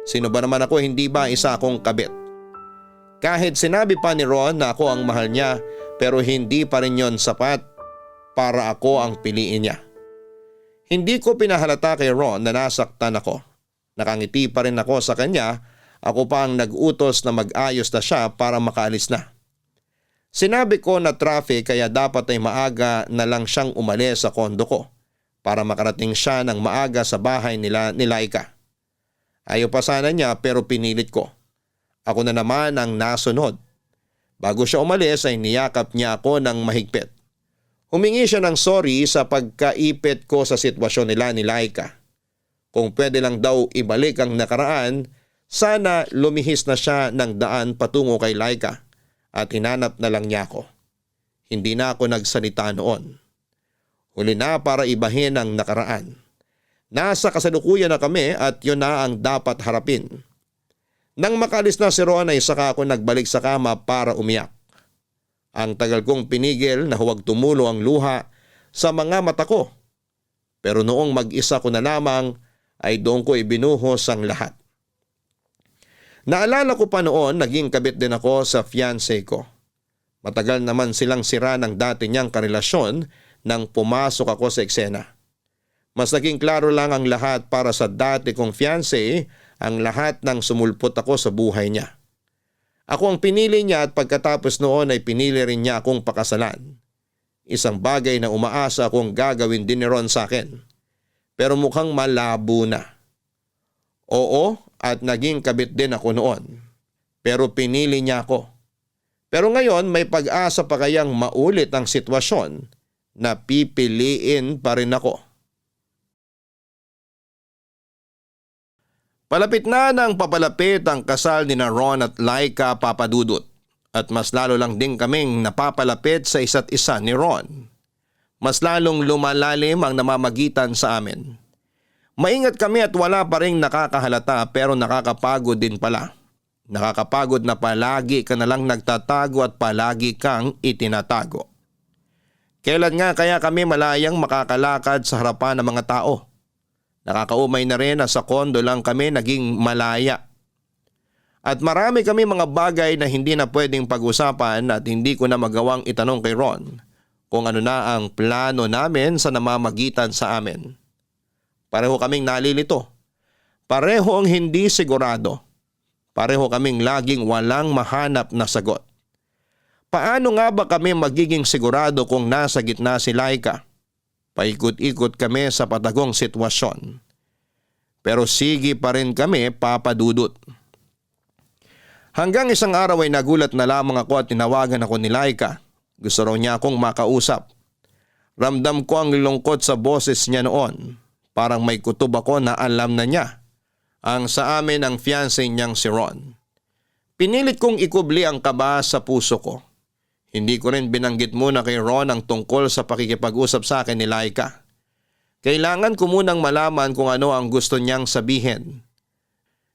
Sino ba naman ako, hindi ba isa akong kabit? Kahit sinabi pa ni Ron na ako ang mahal niya, pero hindi pa rin yon sapat para ako ang piliin niya. Hindi ko pinahalata kay Ron na nasaktan ako. Nakangiti pa rin ako sa kanya, ako pa ang nag-utos na mag-ayos na siya para makaalis na. Sinabi ko na traffic kaya dapat ay maaga na lang siyang umalis sa kondo ko para makarating siya ng maaga sa bahay nila ni Laika. Ayaw pa sana niya pero pinilit ko. Ako na naman ang nasunod. Bago siya umalis ay niyakap niya ako ng mahigpit. Humingi siya ng sorry sa pagkaipit ko sa sitwasyon nila ni Laika. Kung pwede lang daw ibalik ang nakaraan, sana lumihis na siya ng daan patungo kay Laika at hinanap na lang niya ako. Hindi na ako nagsalita noon. Huli na para ibahin ang nakaraan. Nasa kasalukuyan na kami at yun na ang dapat harapin. Nang makalis na si Ron ay saka ako nagbalik sa kama para umiyak. Ang tagal kong pinigil na huwag tumulo ang luha sa mga mata ko. Pero noong mag-isa ko na lamang ay doon ko ibinuhos ang lahat. Naalala ko pa noon naging kabit din ako sa fiancé ko. Matagal naman silang sira ng dati niyang karelasyon nang pumasok ako sa eksena. Mas naging klaro lang ang lahat para sa dati kong fiancé, ang lahat ng sumulpot ako sa buhay niya. Ako ang pinili niya at pagkatapos noon ay pinili rin niya akong pakasalan. Isang bagay na umaasa akong gagawin din ni Ron sa akin. Pero mukhang malabo na. Oo, at naging kabit din ako noon. Pero pinili niya ako. Pero ngayon may pag-asa pa kayang maulit ang sitwasyon na pipiliin pa rin ako. Palapit na ng papalapit ang kasal ni na Ron at Laika Papadudut at mas lalo lang din kaming napapalapit sa isa't isa ni Ron. Mas lalong lumalalim ang namamagitan sa amin. Maingat kami at wala pa rin nakakahalata pero nakakapagod din pala. Nakakapagod na palagi ka na lang nagtatago at palagi kang itinatago. Kailan nga kaya kami malayang makakalakad sa harapan ng mga tao? Nakakaumay na rin na sa kondo lang kami naging malaya. At marami kami mga bagay na hindi na pwedeng pag-usapan at hindi ko na magawang itanong kay Ron kung ano na ang plano namin sa namamagitan sa amin. Pareho kaming nalilito. Pareho ang hindi sigurado. Pareho kaming laging walang mahanap na sagot. Paano nga ba kami magiging sigurado kung nasa gitna si Laika? Paikot-ikot kami sa patagong sitwasyon. Pero sige pa rin kami, Papa Dudut. Hanggang isang araw ay nagulat na lamang ako at tinawagan ako ni Laika. Gusto raw niya akong makausap. Ramdam ko ang lungkot sa boses niya noon. Parang may kutob ako na alam na niya ang sa amin ang fiancé niyang si Ron. Pinilit kong ikubli ang kaba sa puso ko. Hindi ko rin binanggit muna kay Ron ang tungkol sa pakikipag-usap sa akin ni Laika. Kailangan ko munang malaman kung ano ang gusto niyang sabihin.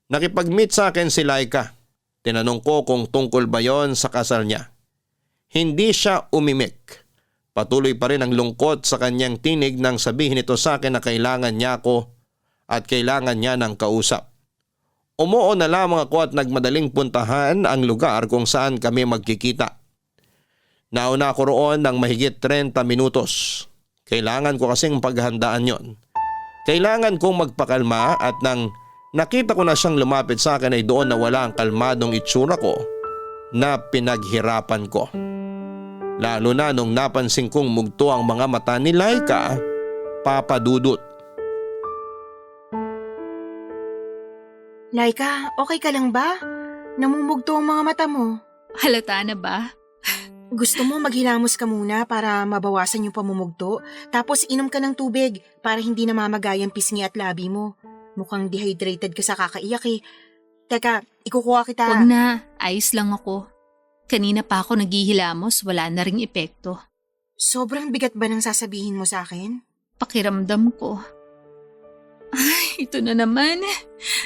Nakipag-meet sa akin si Laika. Tinanong ko kung tungkol ba yon sa kasal niya. Hindi siya umimik. Patuloy pa rin ang lungkot sa kanyang tinig nang sabihin ito sa akin na kailangan niya ako at kailangan niya ng kausap. Umuo na lamang ako at nagmadaling puntahan ang lugar kung saan kami magkikita. Nauna ako roon ng mahigit 30 minutos. Kailangan ko kasing paghandaan yon. Kailangan kong magpakalma at nang nakita ko na siyang lumapit sa akin ay doon na wala ang kalmadong itsura ko na pinaghirapan ko. Lalo na nung napansin kong mugto ang mga mata ni Laika, Papa Dudut.
Laika, okay ka lang ba? Namumugto ang mga mata mo.
Halata na ba?
Gusto mo maghilamos ka muna para mabawasan yung pamumugto, tapos inom ka ng tubig para hindi namamagay ang pisngi at labi mo. Mukhang dehydrated ka sa kakaiyak eh. Teka, ikukuha kita.
Wag na, ayos lang ako. Kanina pa ako naghihilamos, wala na ring epekto.
Sobrang bigat ba ng sasabihin mo sa akin?
Pakiramdam ko. Ay, ito na naman.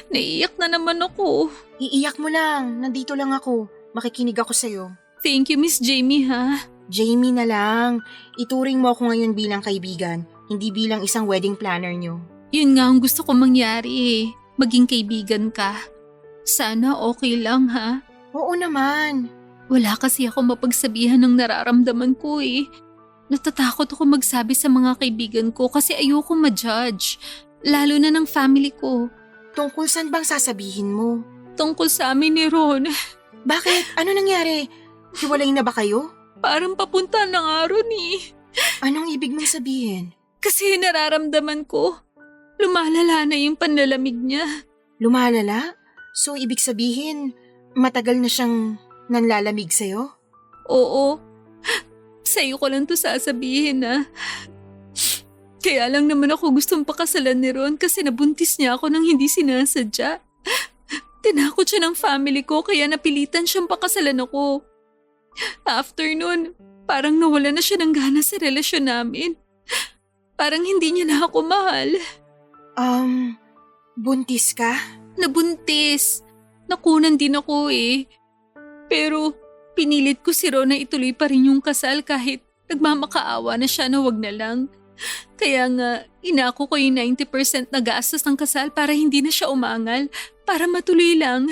Naiiyak na naman ako.
Iiyak mo lang, nandito lang ako. Makikinig ako sa'yo.
Thank you, Miss Jamie, ha?
Jamie na lang. Ituring mo ako ngayon bilang kaibigan, hindi bilang isang wedding planner nyo.
Yun nga ang gusto ko mangyari eh. Maging kaibigan ka. Sana okay lang, ha?
Oo naman.
Wala kasi ako mapagsabihan ng nararamdaman ko eh. Natatakot ako magsabi sa mga kaibigan ko kasi ayoko ma-judge. Lalo na ng family ko.
Tungkol saan bang sasabihin mo?
Tungkol sa amin ni Ron.
Bakit? Ano nangyari? Hiwalay na ba kayo?
Parang papunta ng Aaron eh.
Anong ibig mong sabihin?
Kasi nararamdaman ko, lumalala na yung panlalamig niya.
Lumalala? So ibig sabihin, matagal na siyang nanlalamig sa'yo?
Oo. Sa'yo ko lang to sasabihin na. Kaya lang naman ako gustong pakasalan ni Ron kasi nabuntis niya ako nang hindi sinasadya. Tinakot siya ng family ko kaya napilitan siyang pakasalan ako. After nun, parang nawala na siya ng gana sa relasyon namin. Parang hindi niya na ako mahal.
Buntis ka?
Nabuntis. Nakunan din ako eh. Pero pinilit ko si Ron na ituloy pa rin yung kasal kahit nagmamakaawa na siya na wag na lang. Kaya nga, inako ko yung 90% na gastos ng kasal para hindi na siya umangal, para matuloy lang.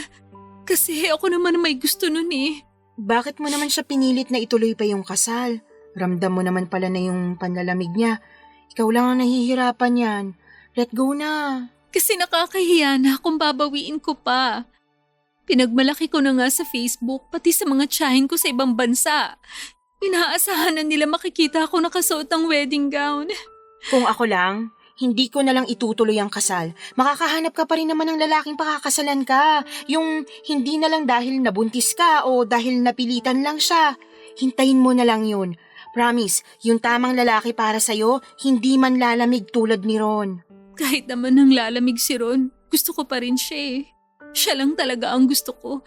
Kasi ako naman may gusto nun eh.
Bakit mo naman siya pinilit na ituloy pa yung kasal? Ramdam mo naman pala na yung panlalamig niya. Ikaw lang ang nahihirapan yan. Let go na.
Kasi nakakahiya na kung babawiin ko pa. Pinagmalaki ko na nga sa Facebook, pati sa mga tiyahin ko sa ibang bansa. Inaasahan na nila makikita ako nakasuot ng wedding gown.
Kung ako lang, hindi ko na lang itutuloy ang kasal. Makakahanap ka pa rin naman ng lalaking pakakasalan ka. Yung hindi na lang dahil nabuntis ka o dahil napilitan lang siya. Hintayin mo na lang yun. Promise, yung tamang lalaki para sa'yo, hindi man lalamig tulad ni Ron.
Kahit naman nang lalamig si Ron, gusto ko pa rin siya eh. Siya lang talaga ang gusto ko.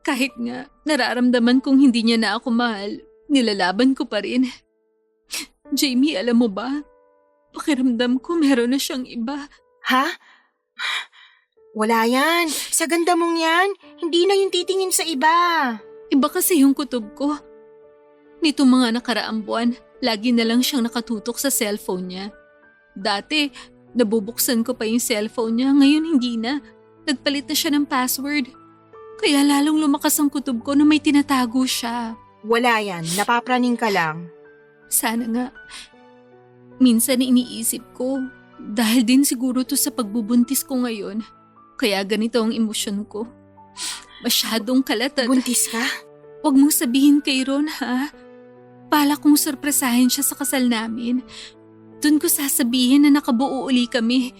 Kahit nga, nararamdaman kong hindi niya na ako mahal, nilalaban ko pa rin. Jamie, alam mo ba? Pakiramdam ko meron na siyang iba.
Ha? Wala yan. Sa ganda mong yan, hindi na yung titingin sa iba.
Iba kasi yung kutob ko. Nito mga nakaraang buwan, lagi na lang siyang nakatutok sa cellphone niya. Dati, nabubuksan ko pa yung cellphone niya, ngayon hindi na. Nagpalit na siya ng password. Kaya lalong lumakas ang kutob ko na may tinatago siya.
Wala yan, napapraning ka lang.
Sana nga. Minsan iniisip ko, dahil din siguro to sa pagbubuntis ko ngayon, kaya ganito ang emosyon ko. Masyadong kalat at
Buntis ka?
huwag mong sabihin kay Ron ha. Bala kong sorpresahin siya sa kasal namin. Doon ko sasabihin na nakabuo uli kami.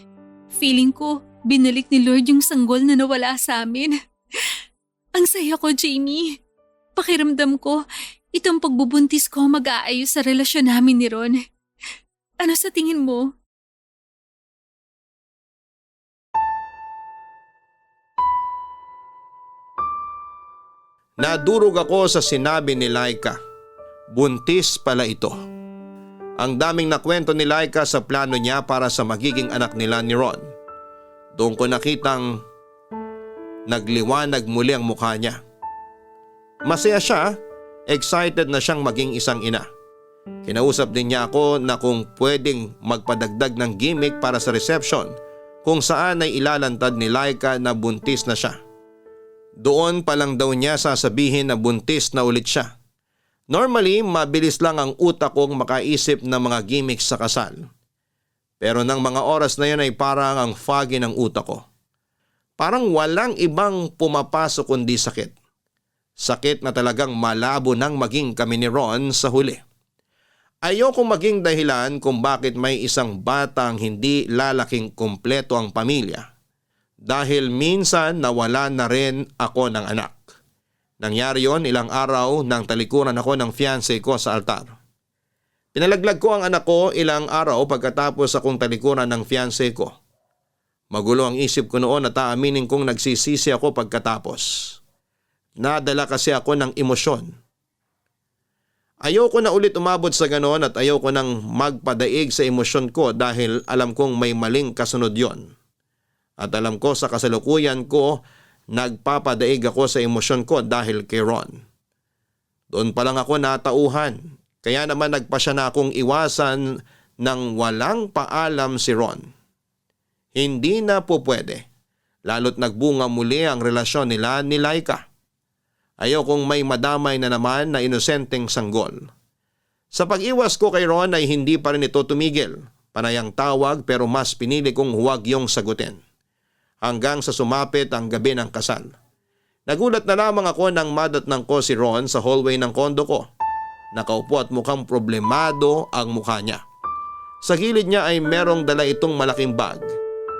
Feeling ko, binalik ni Lord yung sanggol na nawala sa amin. Ang saya ko, Jamie. Pakiramdam ko, itong pagbubuntis ko mag-aayos sa relasyon namin ni Ron. Ano sa tingin mo?
Nadurog ako sa sinabi ni Laika. Buntis pala ito. Ang daming nakwento ni Laika sa plano niya para sa magiging anak nila ni Ron. Doon ko nakitang nagliwanag muli ang mukha niya. Masaya siya, excited na siyang maging isang ina. Kinausap din niya ako na kung pwedeng magpadagdag ng gimmick para sa reception kung saan ay ilalantad ni Laika na buntis na siya. Doon pa lang daw niya sasabihin na buntis na ulit siya. Normally, mabilis lang ang utak kong makaisip ng mga gimmicks sa kasal. Pero nang mga oras na yun ay parang ang foggy ng utak ko. Parang walang ibang pumapasok kundi sakit. Sakit na talagang malabo nang maging kami ni Ron sa huli. Ayokong maging dahilan kung bakit may isang batang hindi lalaking kumpleto ang pamilya. Dahil minsan nawala na rin ako ng anak. Nangyari yon ilang araw nang talikuran ako ng fiancé ko sa altar. Pinalaglag ko ang anak ko ilang araw pagkatapos akong talikuran ng fiancé ko. Magulo ang isip ko noon at aaminin kong nagsisisi ako pagkatapos. Nadala kasi ako ng emosyon. Ayoko na ulit umabot sa ganon at ayoko nang magpadaig sa emosyon ko dahil alam kong may maling kasunod yon. At alam ko sa kasalukuyan ko, nagpapadaig ako sa emosyon ko dahil kay Ron. Doon pa lang ako natauhan, kaya naman nagpasya na akong iwasan ng walang paalam si Ron. Hindi na po pwede, lalo't nagbunga muli ang relasyon nila ni Laika. Ayokong may madamay na naman na inosenteng sanggol. Sa pag-iwas ko kay Ron ay hindi pa rin ito tumigil. Panayang tawag pero mas pinili kong huwag yung sagutin. Hanggang sa sumapit ang gabi ng kasal. Nagulat na lamang ako nang madatnang ko si Ron sa hallway ng kondo ko. Nakaupo at mukhang problemado ang mukha niya. Sa gilid niya ay merong dala itong malaking bag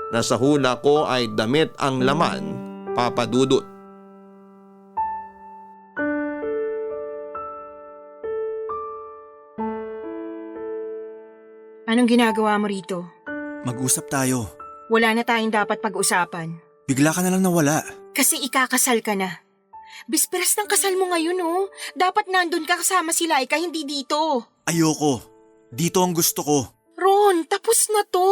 na sa hula ko ay damit ang laman, Papa Dudut.
Anong ginagawa mo rito?
Mag-usap tayo.
Wala na tayong dapat pag-usapan.
Bigla ka na lang nawala.
Kasi ikakasal ka na. Bisperas ng kasal mo ngayon oh. Dapat nandun ka kasama si Laika, hindi dito.
Ayoko. Dito ang gusto ko.
Ron, tapos na to.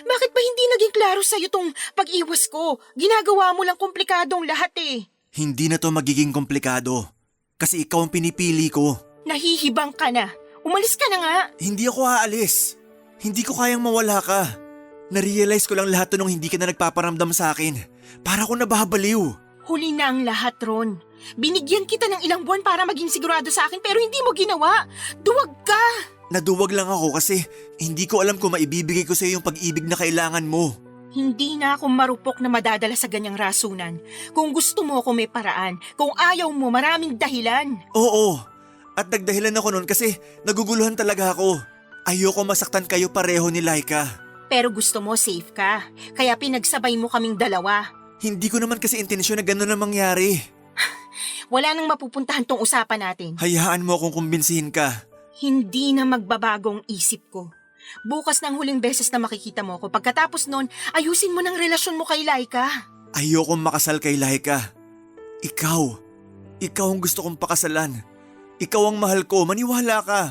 Bakit ba hindi naging klaro sa'yo tong pag-iwas ko? Ginagawa mo lang komplikadong lahat eh.
Hindi na to magiging komplikado. Kasi ikaw ang pinipili ko.
Nahihibang ka na. Umalis ka na nga.
Hindi ako aalis. Hindi ko kayang mawala ka. Narealize ko lang lahat to nung hindi ka na nagpaparamdam sa akin. Para ko nababaliw.
Huli na ang lahat, Ron. Binigyan kita ng ilang buwan para maging sigurado sa akin pero hindi mo ginawa. Duwag ka.
Naduwag lang ako kasi hindi ko alam kung maibibigay ko sa iyo yung pag-ibig na kailangan mo.
Hindi na ako marupok na madadala sa ganyang rasunan. Kung gusto mo ako may paraan. Kung ayaw mo, maraming dahilan.
Oo. At nagdahilan ako noon kasi naguguluhan talaga ako. Ayoko masaktan kayo pareho ni Laika.
Pero gusto mo safe ka. Kaya pinagsabay mo kaming dalawa.
Hindi ko naman kasi intensyon na gano'n na mangyari.
Wala nang mapupuntahan tong usapan natin.
Hayaan mo akong kumbinsihin ka.
Hindi na magbabagong isip ko. Bukas ng huling beses na makikita mo ako. Pagkatapos nun, ayusin mo ng relasyon mo kay Laika.
Ayokong makasal kay Laika. Ikaw ang gusto kong pakasalan. Ikaw ang mahal ko, maniwala ka.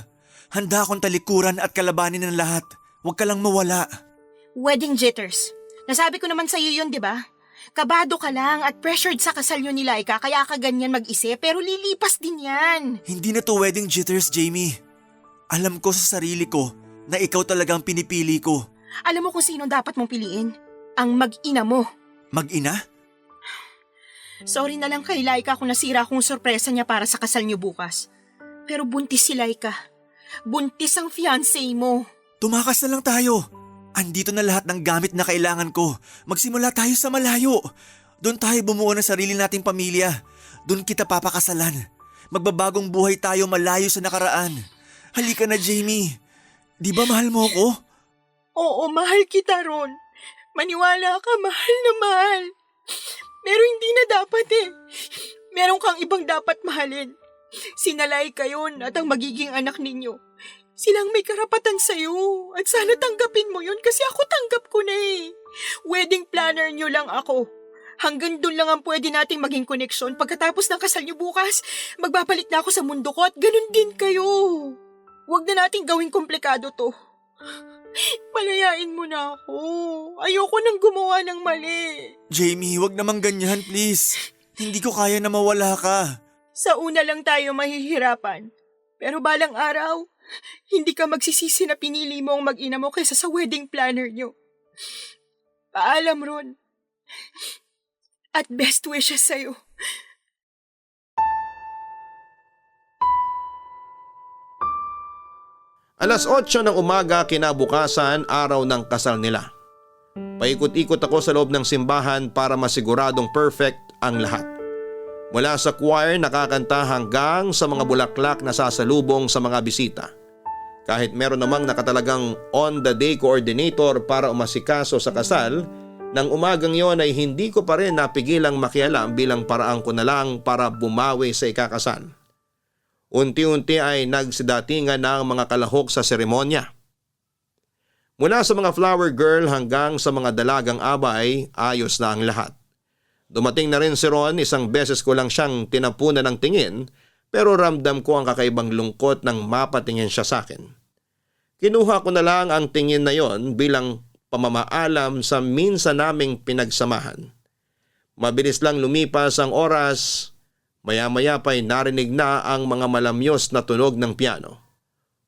Handa akong talikuran at kalabanin ng lahat. Huwag ka lang mawala.
Wedding jitters. Nasabi ko naman sa iyo yun, di ba? Kabado ka lang at pressured sa kasal nyo ni Laika kaya ka ganyan mag-isip pero lilipas din yan.
Hindi na to wedding jitters, Jamie. Alam ko sa sarili ko na ikaw talagang pinipili ko.
Alam mo kung sino dapat mong piliin? Ang mag-ina mo.
Mag-ina?
Sorry na lang kay Laika kung nasira kong sorpresa niya para sa kasal niyo bukas. Pero buntis si Laika. Buntis ang fiancé mo.
Tumakas na lang tayo. Andito na lahat ng gamit na kailangan ko. Magsimula tayo sa malayo. Doon tayo bumuo ng sarili nating pamilya. Doon kita papakasalan. Magbabagong buhay tayo malayo sa nakaraan. Halika na, Jamie. Di ba mahal mo ako?
Oo, mahal kita, Ron. Maniwala ka, mahal na mahal. Pero hindi na dapat eh. Meron kang ibang dapat mahalin. Sinalay ka yun at ang magiging anak ninyo. Silang may karapatan sa'yo at sana tanggapin mo yun kasi ako tanggap ko na eh. Wedding planner nyo lang ako. Hanggang doon lang ang pwede nating maging koneksyon. Pagkatapos ng kasal nyo bukas, magbabalik na ako sa mundo ko at ganun din kayo. Huwag na nating gawing komplikado to. Palayain mo na ako. Ayoko nang gumawa ng mali.
Jamie, wag namang ganyan, please. Hindi ko kaya na mawala ka.
Sa una lang tayo mahihirapan. Pero balang araw, hindi ka magsisisi na pinili mo ang mag-ina mo kaysa sa wedding planner nyo. Paalam, Ron. At best wishes sa'yo.
Alas 8 ng umaga kinabukasan, araw ng kasal nila. Paikot-ikot ako sa loob ng simbahan para masiguradong perfect ang lahat. Mula sa choir nakakanta hanggang sa mga bulaklak na sasalubong sa mga bisita. Kahit meron namang nakatalagang on-the-day coordinator para umasikaso sa kasal, nang umagang yon ay hindi ko pa rin napigilang makialam bilang paraan ko na lang para bumawi sa ikakasal. Unti-unti ay nagsidatingan na ang mga kalahok sa seremonya. Mula sa mga flower girl hanggang sa mga dalagang abay, ayos na ang lahat. Dumating na rin si Ron, isang beses ko lang siyang tinapunan ng tingin pero ramdam ko ang kakaibang lungkot nang mapatingin siya sa akin. Kinuha ko na lang ang tingin na yon bilang pamamaalam sa minsan naming pinagsamahan. Mabilis lang lumipas ang oras. Maya-maya pa'y narinig na ang mga malamyos na tunog ng piano.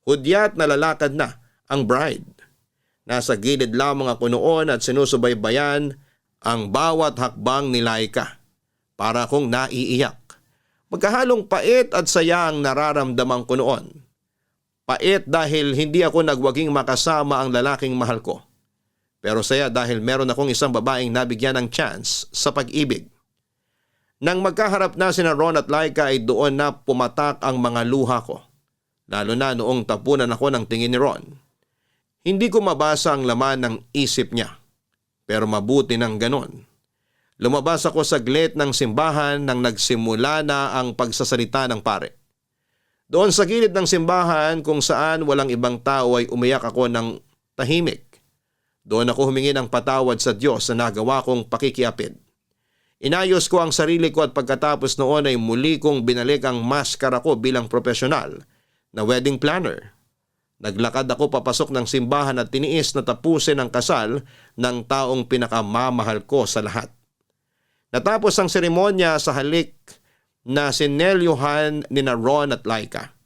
Hudyat na lalakad na ang bride. Nasa gilid lamang ako noon at sinusubaybayan ang bawat hakbang ni Laika. Para akong naiiyak. Magkahalong pait at saya ang nararamdaman ko noon. Pait dahil hindi ako nagwaging makasama ang lalaking mahal ko. Pero saya dahil meron akong isang babaeng nabigyan ng chance sa pag-ibig. Nang magkaharap na sina Ron at Laika ay doon na pumatak ang mga luha ko. Lalo na noong tapunan ako ng tingin ni Ron. Hindi ko mabasa ang laman ng isip niya. Pero mabuti ng ganon. Lumabas ako saglit ng simbahan nang nagsimula na ang pagsasalita ng pare. Doon sa gilid ng simbahan kung saan walang ibang tao ay umiyak ako ng tahimik. Doon ako humingi ng patawad sa Diyos na nagawa kong pakikiapid. Inayos ko ang sarili ko at pagkatapos noon ay muli kong binalik ang maskara ko bilang profesional na wedding planner. Naglakad ako papasok ng simbahan at tiniis na tapusin ang kasal ng taong pinakamamahal ko sa lahat. Natapos ang seremonya sa halik na sinelyohan ni na Ron at Laika.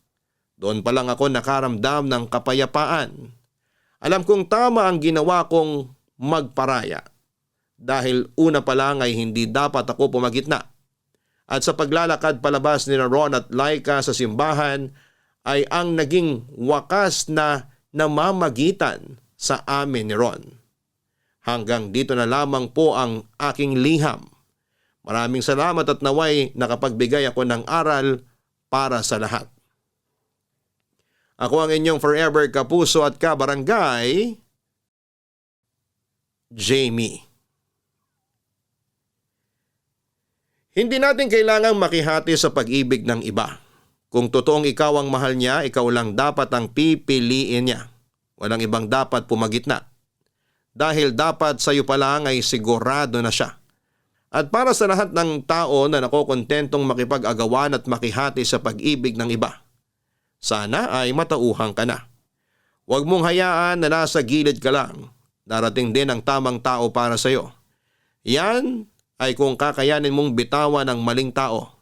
Doon pa lang ako nakaramdam ng kapayapaan. Alam kong tama ang ginawa kong magparaya. Dahil una pa lang ay hindi dapat ako pumagitna. At sa paglalakad palabas ni Ron at Laika sa simbahan ay ang naging wakas na namamagitan sa amin ni Ron. Hanggang dito na lamang po ang aking liham. Maraming salamat at naway nakapagbigay ako ng aral para sa lahat. Ako ang inyong forever kapuso at kabarangay, Jamie. Hindi natin kailangang makihati sa pag-ibig ng iba. Kung totoong ikaw ang mahal niya, ikaw lang dapat ang pipiliin niya. Walang ibang dapat pumagitna. Dahil dapat sa iyo pa lang ay sigurado na siya. At para sa lahat ng tao na nakokontentong makipag-agawan at makihati sa pag-ibig ng iba, sana ay matauhang ka na. Huwag mong hayaan na nasa gilid ka lang. Darating din ang tamang tao para sa iyo. Yan ay kung kakayanin mong bitawan ang maling tao.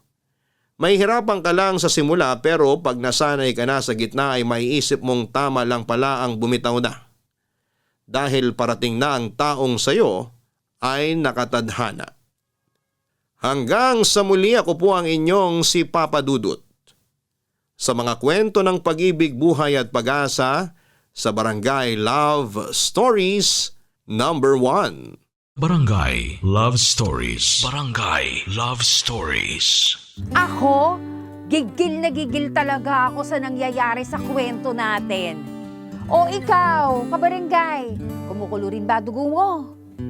Mahihirapan ka lang sa simula pero pag nasanay ka na sa gitna ay maiisip mong tama lang pala ang bumitaw na. Dahil parating na ang taong sayo ay nakatadhana. Hanggang sa muli, ako po ang inyong si Papa Dudut. Sa mga kwento ng pag-ibig, buhay at pag-asa sa Barangay Love Stories number 1.
Barangay Love Stories. Barangay Love Stories.
Ako, gigil na gigil talaga ako sa nangyayari sa kwento natin. O ikaw, kabarangay, kumukulo rin ba dugo mo?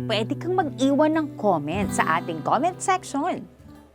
Pwede kang mag-iwan ng comment sa ating comment section.